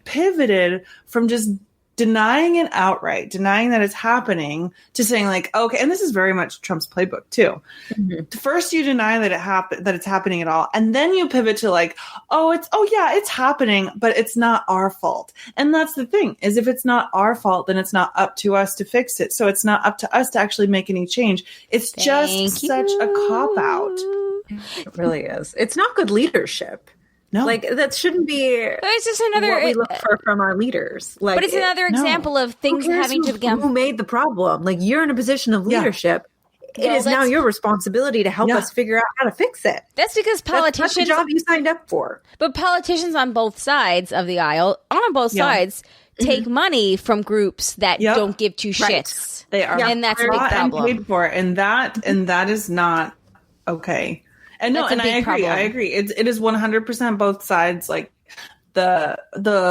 pivoted from just denying it outright, denying that it's happening, to saying like, okay, and this is very much Trump's playbook too. Mm-hmm. First, you deny that it's happening at all, and then you pivot to like, it's happening, but it's not our fault. And that's the thing, is if it's not our fault, then it's not up to us to fix it. So it's not up to us to actually make any change. It's just such a cop out. It really is. It's not good leadership. No, like that shouldn't be. But it's just another what we look for from our leaders. Like, but it's another example of things having to become. Who made the problem? Like, you're in a position of leadership. It is now your responsibility to help us figure out how to fix it. That's because politicians. That's the job you signed up for. But politicians on both sides of the aisle, sides, take money from groups that don't give two shits. They are, and that's a big problem. And paid for, and that is not okay. And no, and I agree. Problem. I agree. It is 100% both sides. Like the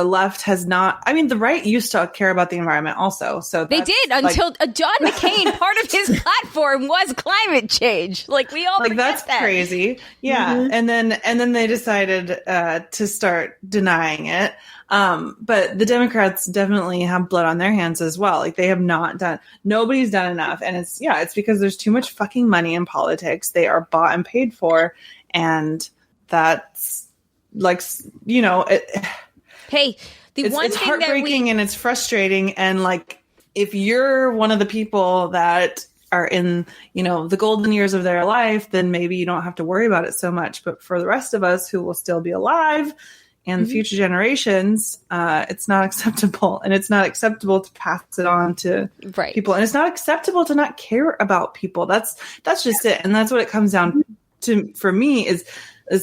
left has not. I mean, the right used to care about the environment also. So they did until John McCain. Part of his platform was climate change. Like, we all like that's that. Crazy. Yeah, and then they decided to start denying it. But the Democrats definitely have blood on their hands as well. Like, they have not done, nobody's done enough. And it's because there's too much fucking money in politics. They are bought and paid for. And that's like, it's heartbreaking and it's frustrating. And like, if you're one of the people that are in, the golden years of their life, then maybe you don't have to worry about it so much. But for the rest of us who will still be alive, and future generations, it's not acceptable. And it's not acceptable to pass it on to people. And it's not acceptable to not care about people. That's just it. And that's what it comes down to for me is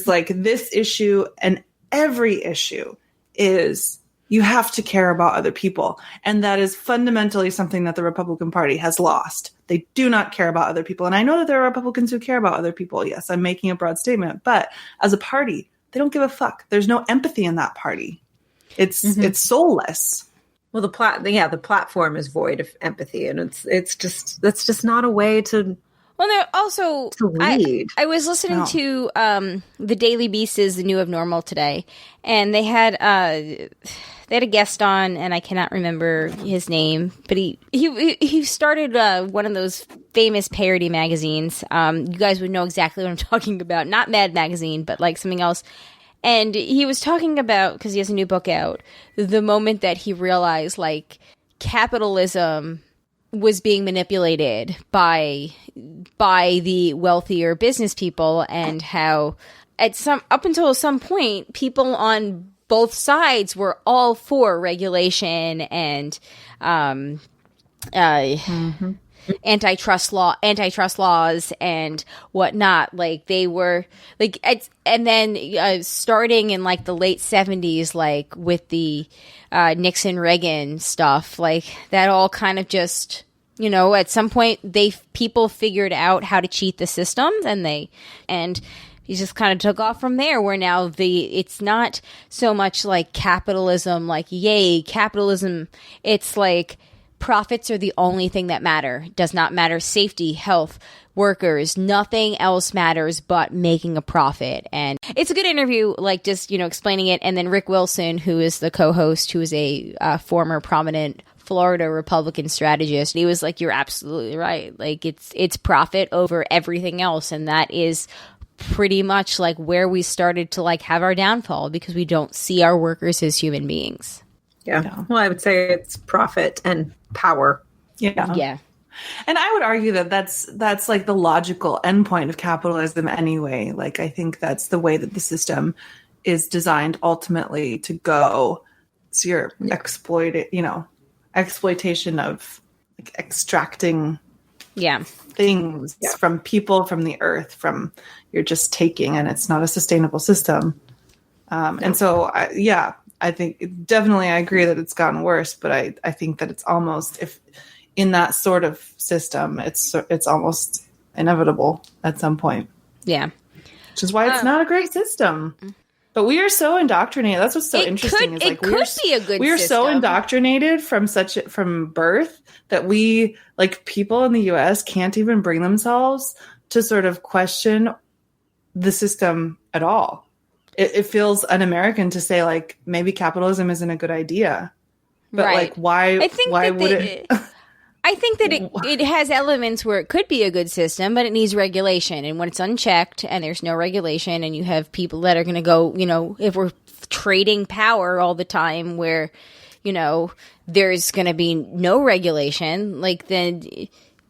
like, this issue and every issue is you have to care about other people. And that is fundamentally something that the Republican Party has lost. They do not care about other people. And I know that there are Republicans who care about other people. Yes, I'm making a broad statement. But as a party, they don't give a fuck. There's no empathy in that party. It's soulless. Well, the platform is void of empathy, and that's just not a way to. Well, they're also to lead. I was listening to the Daily Beast's The New Abnormal today, and they had a guest on, and I cannot remember his name, but he started one of those famous parody magazines. You guys would know exactly what I'm talking about. Not Mad Magazine, but like something else. And he was talking about, because he has a new book out, the moment that he realized like capitalism was being manipulated by the wealthier business people, and how up until some point, people on both sides were all for regulation and antitrust laws and whatnot. Like, they were like, and then starting in like the late 70s, like with the Nixon Reagan stuff, like that all kind of just, at some point people figured out how to cheat the system, and he just kind of took off from there, where now it's not so much like capitalism, like, yay, capitalism. It's like profits are the only thing that matter. Does not matter safety, health, workers. Nothing else matters but making a profit. And it's a good interview, like just, explaining it. And then Rick Wilson, who is the co-host, who is a former prominent Florida Republican strategist, he was like, you're absolutely right. Like, it's profit over everything else. And that is pretty much like where we started to like have our downfall, because we don't see our workers as human beings. Yeah. Well, I would say it's profit and power. Yeah. And I would argue that that's like the logical endpoint of capitalism anyway. Like, I think that's the way that the system is designed ultimately to go. It's your exploitation of like extracting things from people, from the earth, you're just taking, and it's not a sustainable system. And so, I think definitely I agree that it's gotten worse, but I think that it's almost, if in that sort of system, it's almost inevitable at some point. Yeah. Which is why it's not a great system. But we are so indoctrinated. That's what's so interesting. It could be a good We are system. so indoctrinated from birth that we, like, people in the U.S. can't even bring themselves to sort of question the system at all. It feels un-American to say, like, maybe capitalism isn't a good idea. But Right. like, why? I think why that would it? I think that it has elements where it could be a good system, but it needs regulation. And when it's unchecked and there's no regulation, and you have people that are going to go, if we're trading power all the time, where there's going to be no regulation, like then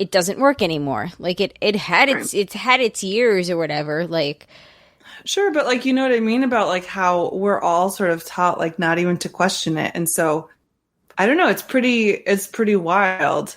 it doesn't work anymore. Like it had its years or whatever. Like, sure, but like, you know what I mean about like how we're all sort of taught like not even to question it, and so I don't know. It's pretty wild,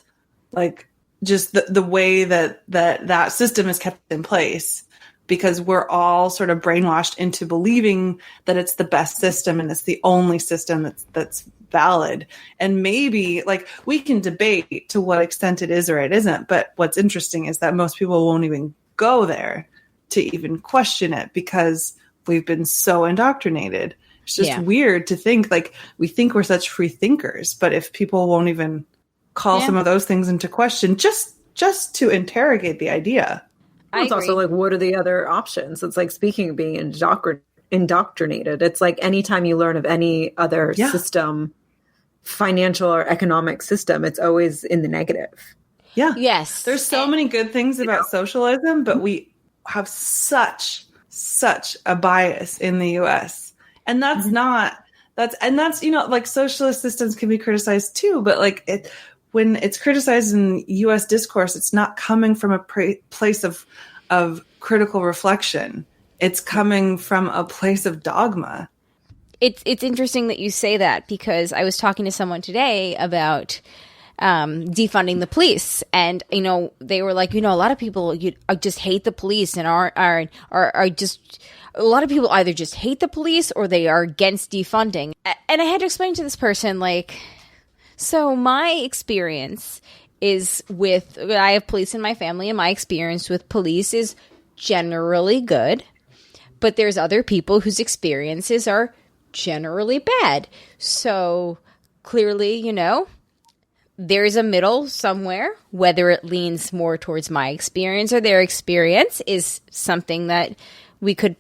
like just the way that system is kept in place, because we're all sort of brainwashed into believing that it's the best system and it's the only system that's valid. And maybe like we can debate to what extent it is or it isn't, but what's interesting is that most people won't even go there to even question it because we've been so indoctrinated. It's just weird to think like we think we're such free thinkers, but if people won't even call some of those things into question, just to interrogate the idea. It's also like, what are the other options? It's like, speaking of being indoctrinated, it's like anytime you learn of any other system, financial or economic system, it's always in the negative. Yeah. Yes. There's so many good things about socialism, but we have such a bias in the US. And that's like socialist systems can be criticized too, but like when it's criticized in US discourse, it's not coming from a place of critical reflection. It's coming from a place of dogma. It's interesting that you say that, because I was talking to someone today about defunding the police, and they were like, a lot of people just hate the police and are just, a lot of people either just hate the police or they are against defunding. And I had to explain to this person, like, so my experience is I have police in my family, and my experience with police is generally good, but there's other people whose experiences are generally bad. So clearly, there's a middle somewhere, whether it leans more towards my experience or their experience is something that we could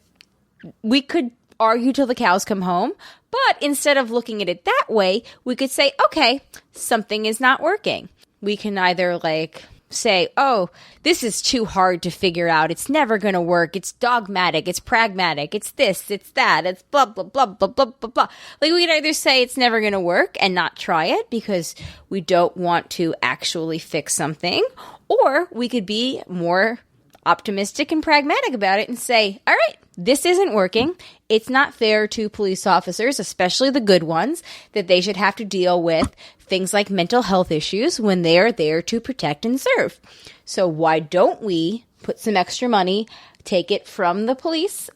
argue till the cows come home. But instead of looking at it that way, we could say, okay, something is not working. We can either like say, oh, this is too hard to figure out. It's never going to work. It's dogmatic. It's pragmatic. It's this. It's that. It's blah, blah, blah, blah, blah, blah, blah. Like, we can either say it's never going to work and not try it because we don't want to actually fix something, or we could be more optimistic and pragmatic about it and say, all right, this isn't working. It's not fair to police officers, especially the good ones, that they should have to deal with things like mental health issues when they are there to protect and serve. So why don't we put some extra money, take it from the police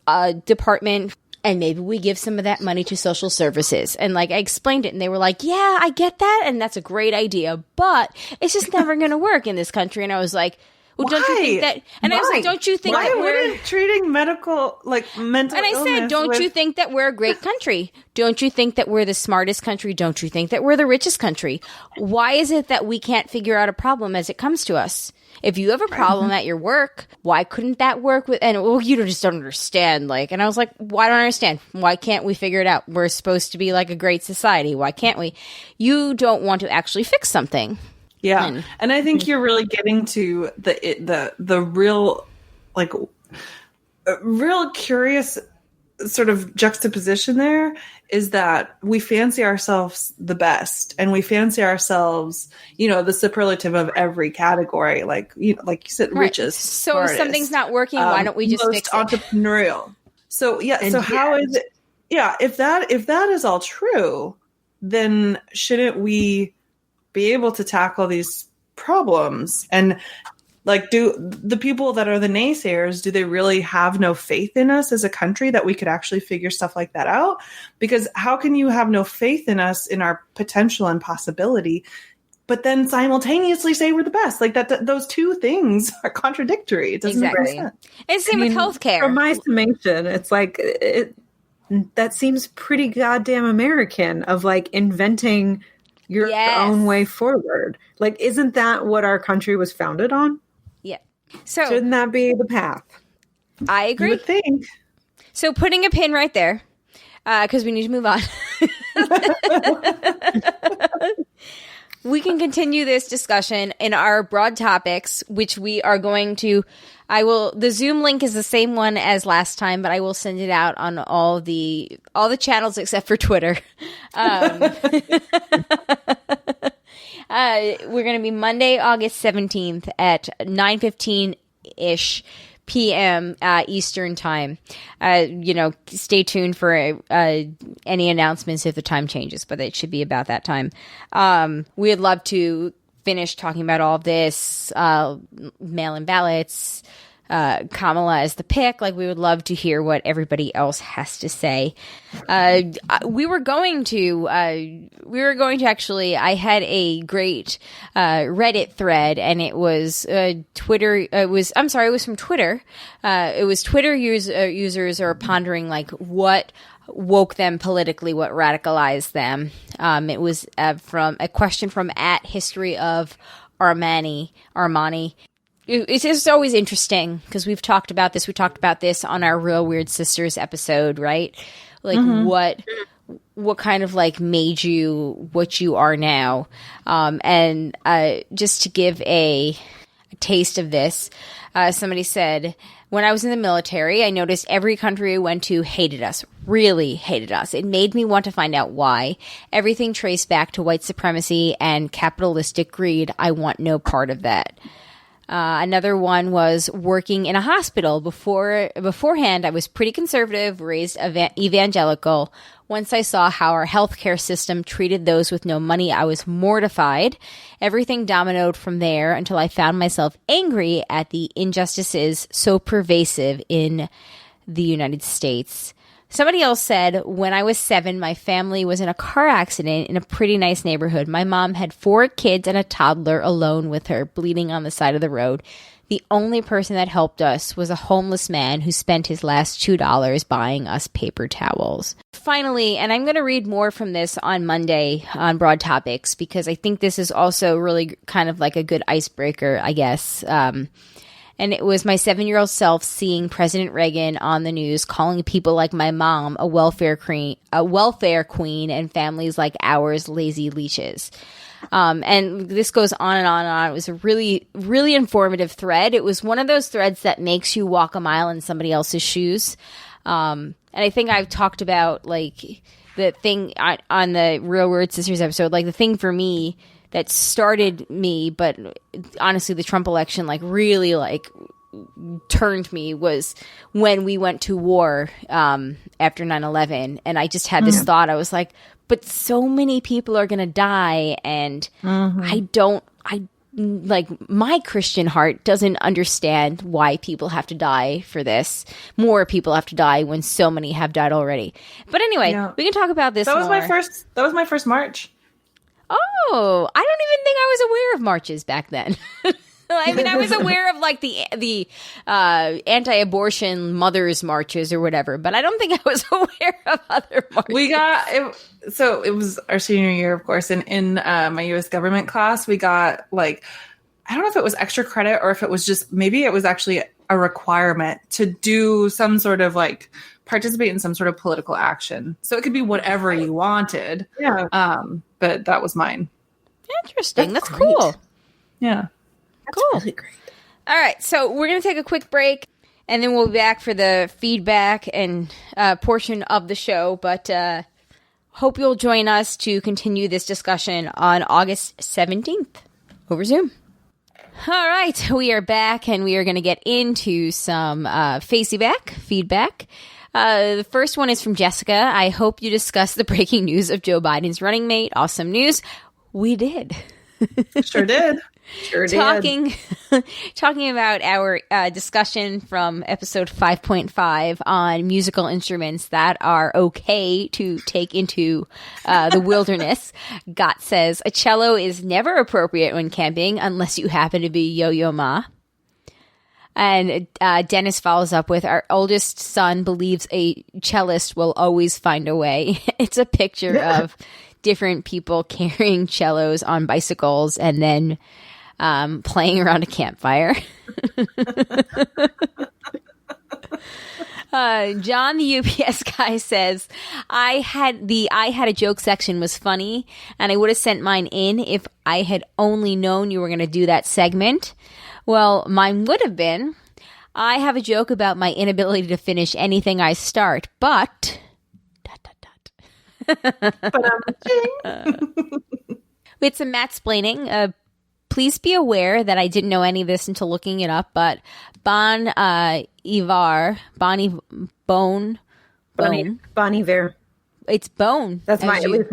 department, and maybe we give some of that money to social services? And like, I explained it, and they were like, yeah, I get that, and that's a great idea, but it's just never going to work in this country. And I was like, well, don't you think that? And I was like, don't you think that we're treating mental illness? And I said, don't you think that we're a great country? Don't you think that we're the smartest country? Don't you think that we're the richest country? Why is it that we can't figure out a problem as it comes to us? If you have a problem at your work, why couldn't that work with? And well, you just don't understand. Like, and I was like, why don't I understand? Why can't we figure it out? We're supposed to be like a great society. Why can't we? You don't want to actually fix something. Yeah. And I think you're really getting to the real, like, real curious sort of juxtaposition there is that we fancy ourselves the best, and we fancy ourselves, the superlative of every category, like you said, richest. So smartest, if something's not working, why don't we just fix it? Entrepreneurial. So how is it? Yeah. If that is all true, then shouldn't we be able to tackle these problems? And like, do the people that are the naysayers, do they really have no faith in us as a country that we could actually figure stuff like that out? Because how can you have no faith in us, in our potential and possibility, but then simultaneously say we're the best? Like that those two things are contradictory. It doesn't make sense. And same with healthcare. From my summation, it's like that seems pretty goddamn American, of like inventing your own way forward. Like, isn't that what our country was founded on? Yeah. So shouldn't that be the path? I agree. You would think. So putting a pin right there, because we need to move on. we can continue this discussion in our broad topics, which we are going to. The Zoom link is the same one as last time, but I will send it out on all the channels except for Twitter. We're going to be Monday, August 17th at 9:15-ish p.m. Eastern time. Stay tuned for any announcements if the time changes, but it should be about that time. We'd love to finish talking about all of this, mail-in ballots, Kamala as the pick. Like, we would love to hear what everybody else has to say. We were going to actually, I had a great Reddit thread, and it was Twitter. It was from Twitter. It was Twitter users are pondering like what woke them politically, what radicalized them. It was from a question from @History of Armani. It's just always interesting because we've talked about this. We talked about this on our Real Weird Sisters episode, right? Like what kind of like made you what you are now? And just to give a taste of this, somebody said, when I was in the military, I noticed every country I went to hated us, really hated us. It made me want to find out why. Everything traced back to white supremacy and capitalistic greed. I want no part of that. Another one was working in a hospital. Beforehand, I was pretty conservative, raised evangelical. Once I saw how our healthcare system treated those with no money, I was mortified. Everything dominoed from there until I found myself angry at the injustices so pervasive in the United States. Somebody else said, when I was 7, my family was in a car accident in a pretty nice neighborhood. My mom had 4 kids and a toddler alone with her, bleeding on the side of the road. The only person that helped us was a homeless man who spent his last $2 buying us paper towels. Finally, and I'm going to read more from this on Monday on Broad Topics, because I think this is also really kind of like a good icebreaker, I guess. And it was my 7-year-old self seeing President Reagan on the news, calling people like my mom a welfare queen, and families like ours lazy leeches. And this goes on and on and on. It was a really, really informative thread. It was one of those threads that makes you walk a mile in somebody else's shoes. And I think I've talked about like the thing on the Real Weird Sisters episode, like the thing for me that started me, but honestly, the Trump election, like, really, like, turned me was when we went to war after 9/11, and I just had this thought. I was like, but so many people are going to die, and my Christian heart doesn't understand why people have to die for this. More people have to die when so many have died already. But anyway, we can talk about this That was more. That was my first march. Oh, I don't even think I was aware of marches back then. I mean, I was aware of like the anti-abortion mothers marches or whatever, but I don't think I was aware of other marches. We got it. So it was our senior year, of course, and in my U.S. government class, we got like, I don't know if it was extra credit or if it was just, maybe it was actually a requirement to do some sort of like participate in some sort of political action. So it could be whatever you wanted. Yeah. But that was mine. Interesting. That's cool. Yeah. That's really great. All right. So we're going to take a quick break, and then we'll be back for the feedback and portion of the show. But hope you'll join us to continue this discussion on August 17th over Zoom. All right. We are back, and we are going to get into some feedback. The first one is from Jessica. I hope you discuss the breaking news of Joe Biden's running mate. Awesome news. We did. Sure did. Talking about our discussion from episode 5.5 on musical instruments that are okay to take into the wilderness. Gott says, a cello is never appropriate when camping unless you happen to be Yo-Yo Ma. And Dennis follows up with, our oldest son believes a cellist will always find a way. It's a picture of different people carrying cellos on bicycles and then playing around a campfire. John, the UPS guy, says, I had a joke section was funny, and I would have sent mine in if I had only known you were going to do that segment. Well, mine would have been, I have a joke about my inability to finish anything I start, but... It's a Matt-splaining. Please be aware that I didn't know any of this until looking it up, but Bon Iver. It's Bone. That's my...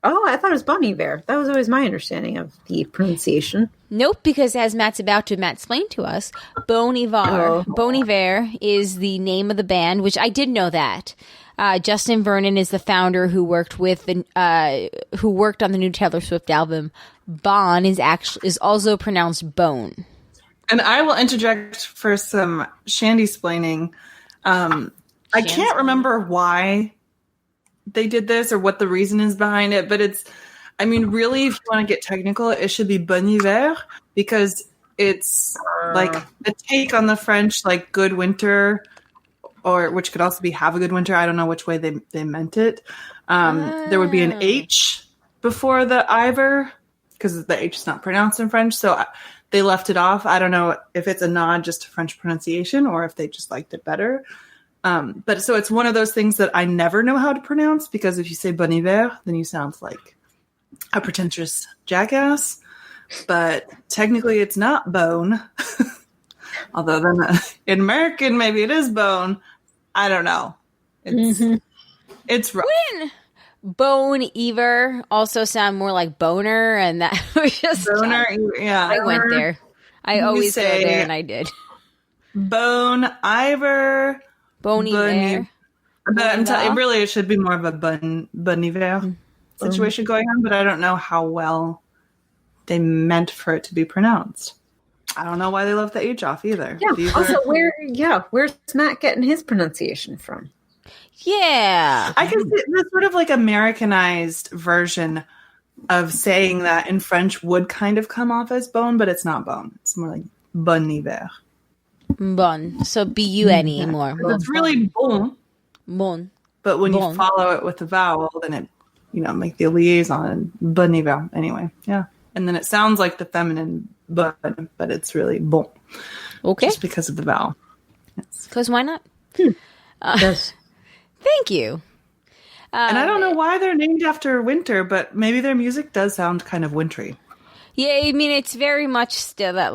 Oh, I thought it was Bon Iver. That was always my understanding of the pronunciation. Nope, because as Matt's about to Matt-splain to us, Bon Iver. Bon Iver is the name of the band, which I did know that. Justin Vernon is the founder who worked on the new Taylor Swift album. Bon is also pronounced bone. And I will interject for some Shandy-splaining. I can't remember why they did this or what the reason is behind it, but really, if you want to get technical, it should be Bon Hiver because it's like a take on the French, like good winter, or which could also be have a good winter. I don't know which way they meant it. There would be an H before the Iver because the H is not pronounced in French. So they left it off. I don't know if it's a nod just to French pronunciation or if they just liked it better. But so it's one of those things that I never know how to pronounce because if you say Bon Hiver, then you sound like a pretentious jackass. But technically it's not bone. Although then in American, maybe it is bone. I don't know. It's rough. When Bone Iver also sound more like boner, and that was just boner. Yeah, I went there. I always go there, and I did. Bone Iver. Bone Iver. Really, it should be more of a Bon Iver situation going on, but I don't know how well they meant for it to be pronounced. I don't know why they left the H off either. Yeah. Also, where's Matt getting his pronunciation from? Yeah. I can see this sort of like Americanized version of saying that in French would kind of come off as bone, but it's not bone. It's more like Bon Hiver. Bon. So B-U-N-E more. It's really bon. Bon. But when you follow it with the vowel, then it, make the liaison. Bon Hiver. Anyway, yeah. And then it sounds like the feminine but it's really bon. Okay. Just because of the vowel. Because why not? Yes. Thank you. And I don't know why they're named after winter, but maybe their music does sound kind of wintry. Yeah, I mean, it's very much still that,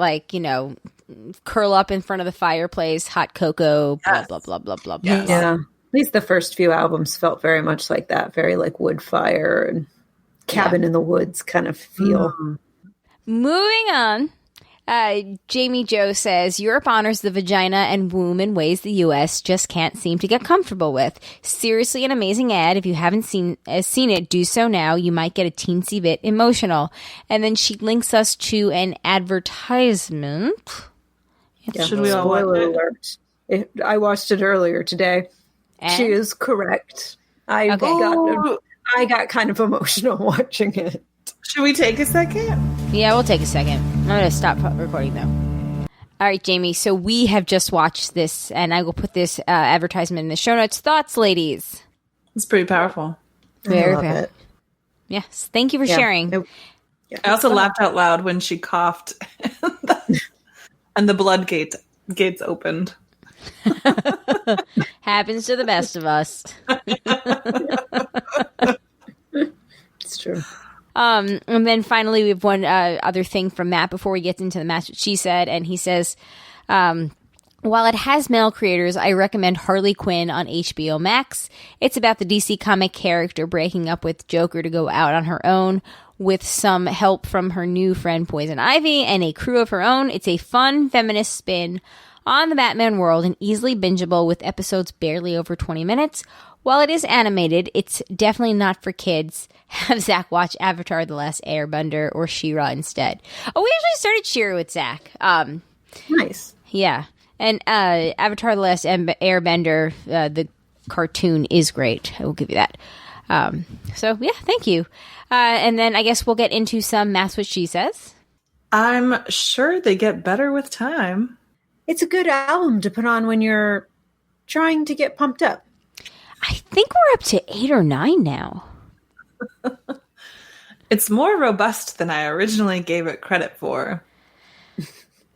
curl up in front of the fireplace, hot cocoa, blah, blah, blah, blah, blah, blah. Yes. Yeah. At least the first few albums felt very much like that. Very like wood fire and cabin in the woods kind of feel. Mm. Moving on. Jamie Joe says, Europe honors the vagina and womb in ways the U.S. just can't seem to get comfortable with. Seriously, an amazing ad. If you haven't seen it, do so now. You might get a teensy bit emotional. And then she links us to an advertisement. Yeah, should we all watch it? I watched it earlier today. And? She is correct. I got kind of emotional watching it. Should we take a second? Yeah, we'll take a second. I'm going to stop recording, though. All right, Jamie. So we have just watched this, and I will put this advertisement in the show notes. Thoughts, ladies? It's pretty powerful. Very powerful. Yes. Thank you for sharing. I also laughed out loud when she coughed and the blood gates opened. Happens to the best of us. It's true. And then finally, we have one other thing from Matt before we get into the match. She said, and he says, while it has male creators, I recommend Harley Quinn on HBO Max. It's about the DC comic character breaking up with Joker to go out on her own with some help from her new friend Poison Ivy and a crew of her own. It's a fun feminist spin on the Batman world and easily bingeable with episodes barely over 20 minutes. While it is animated, it's definitely not for kids. Have Zach watch Avatar: The Last Airbender or She-Ra instead. Oh, we actually started She-Ra with Zach. Nice. Yeah. And Avatar: The Last Airbender, the cartoon is great. I will give you that. So, yeah, thank you. And then I guess we'll get into some That's What She Says. I'm sure they get better with time. It's a good album to put on when you're trying to get pumped up. I think we're up to 8 or 9 now. It's more robust than I originally gave it credit for.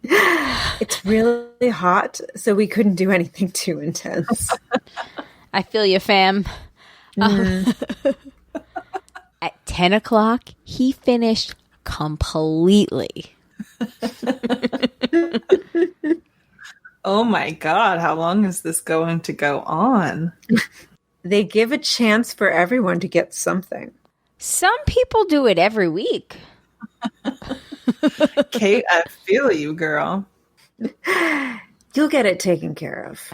It's really hot, so we couldn't do anything too intense. I feel you, fam. At 10 o'clock, he finished completely. Oh my God, how long is this going to go on? They give a chance for everyone to get something. Some people do it every week. Kate, I feel you, girl. You'll get it taken care of.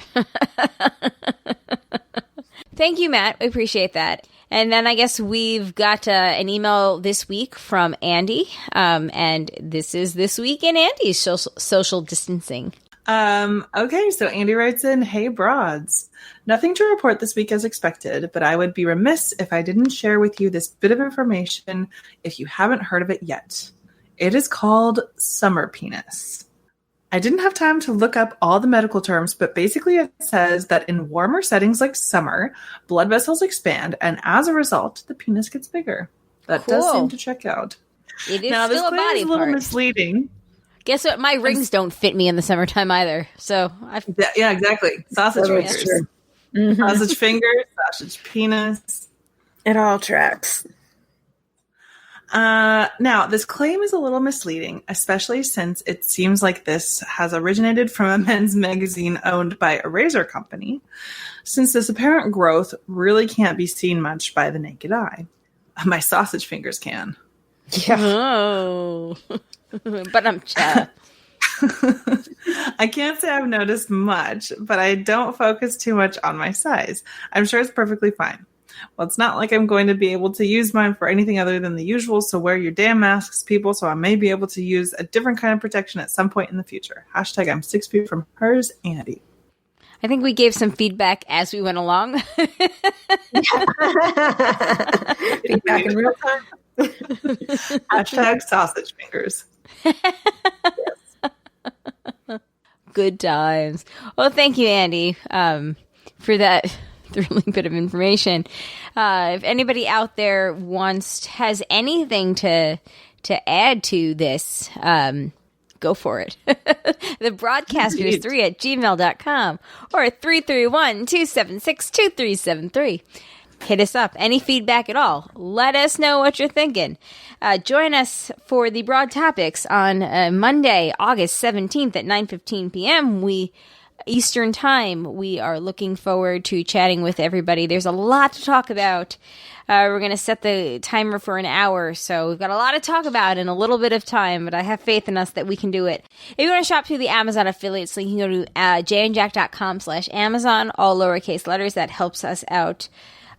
Thank you, Matt. We appreciate that. And then I guess we've got an email this week from Andy. And this is This Week in Andy's social distancing. Okay, so Andy writes in, "Hey broads, nothing to report this week as expected, but I would be remiss if I didn't share with you this bit of information if you haven't heard of it yet. It is called summer penis. I didn't have time to look up all the medical terms, but basically it says that in warmer settings like summer, blood vessels expand, and as a result, the penis gets bigger. That does seem to check out. It is now, still this a claim body is a little part. misleading. Guess what? My rings don't fit me in the summertime either. So Yeah, exactly. Sausage That's fingers. true. Mhm. Sausage fingers, sausage penis. It all tracks. Now, this claim is a little misleading, especially since it seems like this has originated from a men's magazine owned by a razor company, since this apparent growth really can't be seen much by the naked eye. My sausage fingers can. Yeah. Oh. But I'm I can't say I've noticed much, but I don't focus too much on my size. I'm sure it's perfectly fine. Well, it's not like I'm going to be able to use mine for anything other than the usual, so wear your damn masks, people, so I may be able to use a different kind of protection at some point in the future. Hashtag I'm 6 feet from hers, Andy. I think we gave some feedback as we went along. Feedback in real time. Hashtag sausage fingers. Good times. Well, thank you, Andy, for that thrilling bit of information. If anybody out there has anything to add to this, go for it. The broadcasters3@gmail.com or 331-276-2373. Hit us up. Any feedback at all. Let us know what you're thinking. Join us for the Broad Topics on Monday, August 17th at 9:15 p.m. Eastern Time. We are looking forward to chatting with everybody. There's a lot to talk about. We're going to set the timer for an hour, so we've got a lot to talk about in a little bit of time, but I have faith in us that we can do it. If you want to shop through the Amazon affiliates link, you can go to jandjack.com/Amazon, all lowercase letters. That helps us out.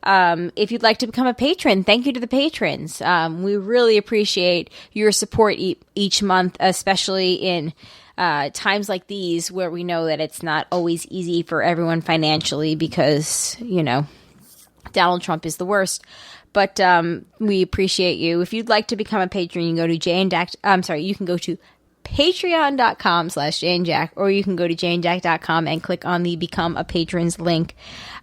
If you'd like to become a patron, thank you to the patrons. We really appreciate your support each month, especially in times like these where we know that it's not always easy for everyone financially because, Donald Trump is the worst. But we appreciate you. If you'd like to become a patron, you can go to you can go to patreon.com/JaneJack, or you can go to janejack.com and click on the Become a Patrons link.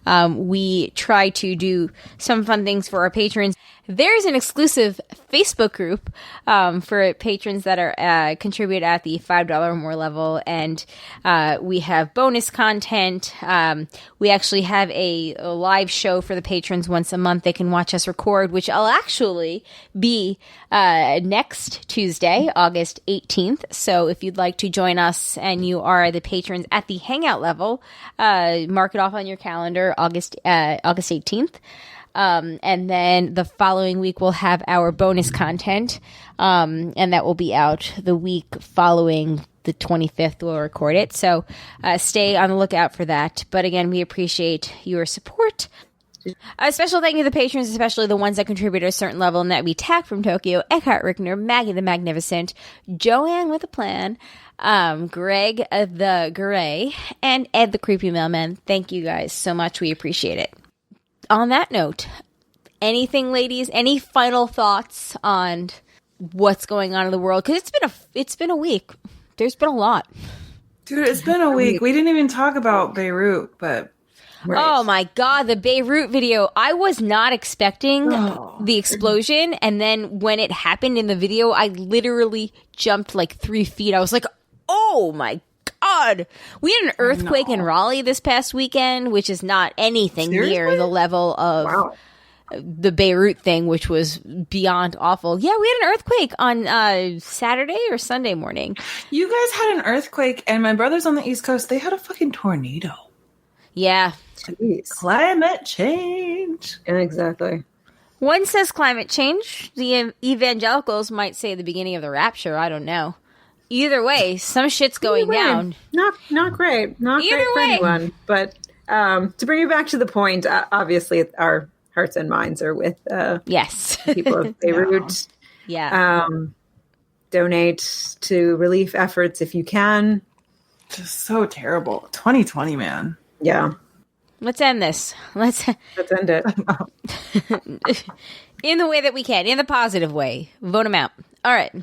We try to do some fun things for our patrons. There's an exclusive Facebook group for patrons that are contribute at the $5 or more level, and we have bonus content. We actually have a live show for the patrons once a month. They can watch us record, which will actually be next Tuesday, August 18th. So if you'd like to join us and you are the patrons at the Hangout level, mark it off on your calendar, August 18th. And then the following week we'll have our bonus content, and that will be out the week following the 25th. We'll record it. So stay on the lookout for that. But again, we appreciate your support. A special thank you to the patrons, especially the ones that contribute at a certain level, and that we Tack from Tokyo, Eckhart Rickner, Maggie the Magnificent, Joanne with a Plan, Greg the Gray, and Ed the Creepy Mailman. Thank you guys so much. We appreciate it. On that note, anything, ladies? Any final thoughts on what's going on in the world? Because it's been a week. There's been a lot. Dude, it's been a week. We didn't even talk about Beirut, but Right. Oh my God, the Beirut video. I was not expecting the explosion. And then when it happened in the video, I literally jumped like 3 feet. I was like, oh my God. We had an earthquake in Raleigh this past weekend, which is not anything near the level of the Beirut thing, which was beyond awful. Yeah, we had an earthquake on Saturday or Sunday morning. You guys had an earthquake, and my brothers on the East Coast, they had a fucking tornado. Yeah. Jeez. Climate change. Yeah, exactly. One says climate change. The evangelicals might say the beginning of the rapture. I don't know. Either way, some shit's going down. Not great. Not Either great for way. anyone. But to bring you back to the point, obviously our hearts and minds are with Yes. people of Beirut. Yeah. Donate to relief efforts if you can. Just so terrible. 2020, man. Yeah. Let's end this. Let's End it. in the way that we can, in the positive way. Vote them out. All right.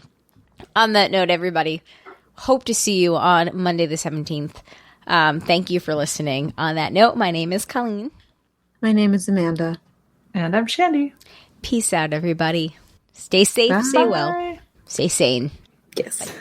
On that note, everybody, hope to see you on Monday the 17th. Thank you for listening. On that note, my name is Colleen. My name is Amanda. And I'm Shandy. Peace out, everybody. Stay safe, stay well, Bye. stay sane. Yes.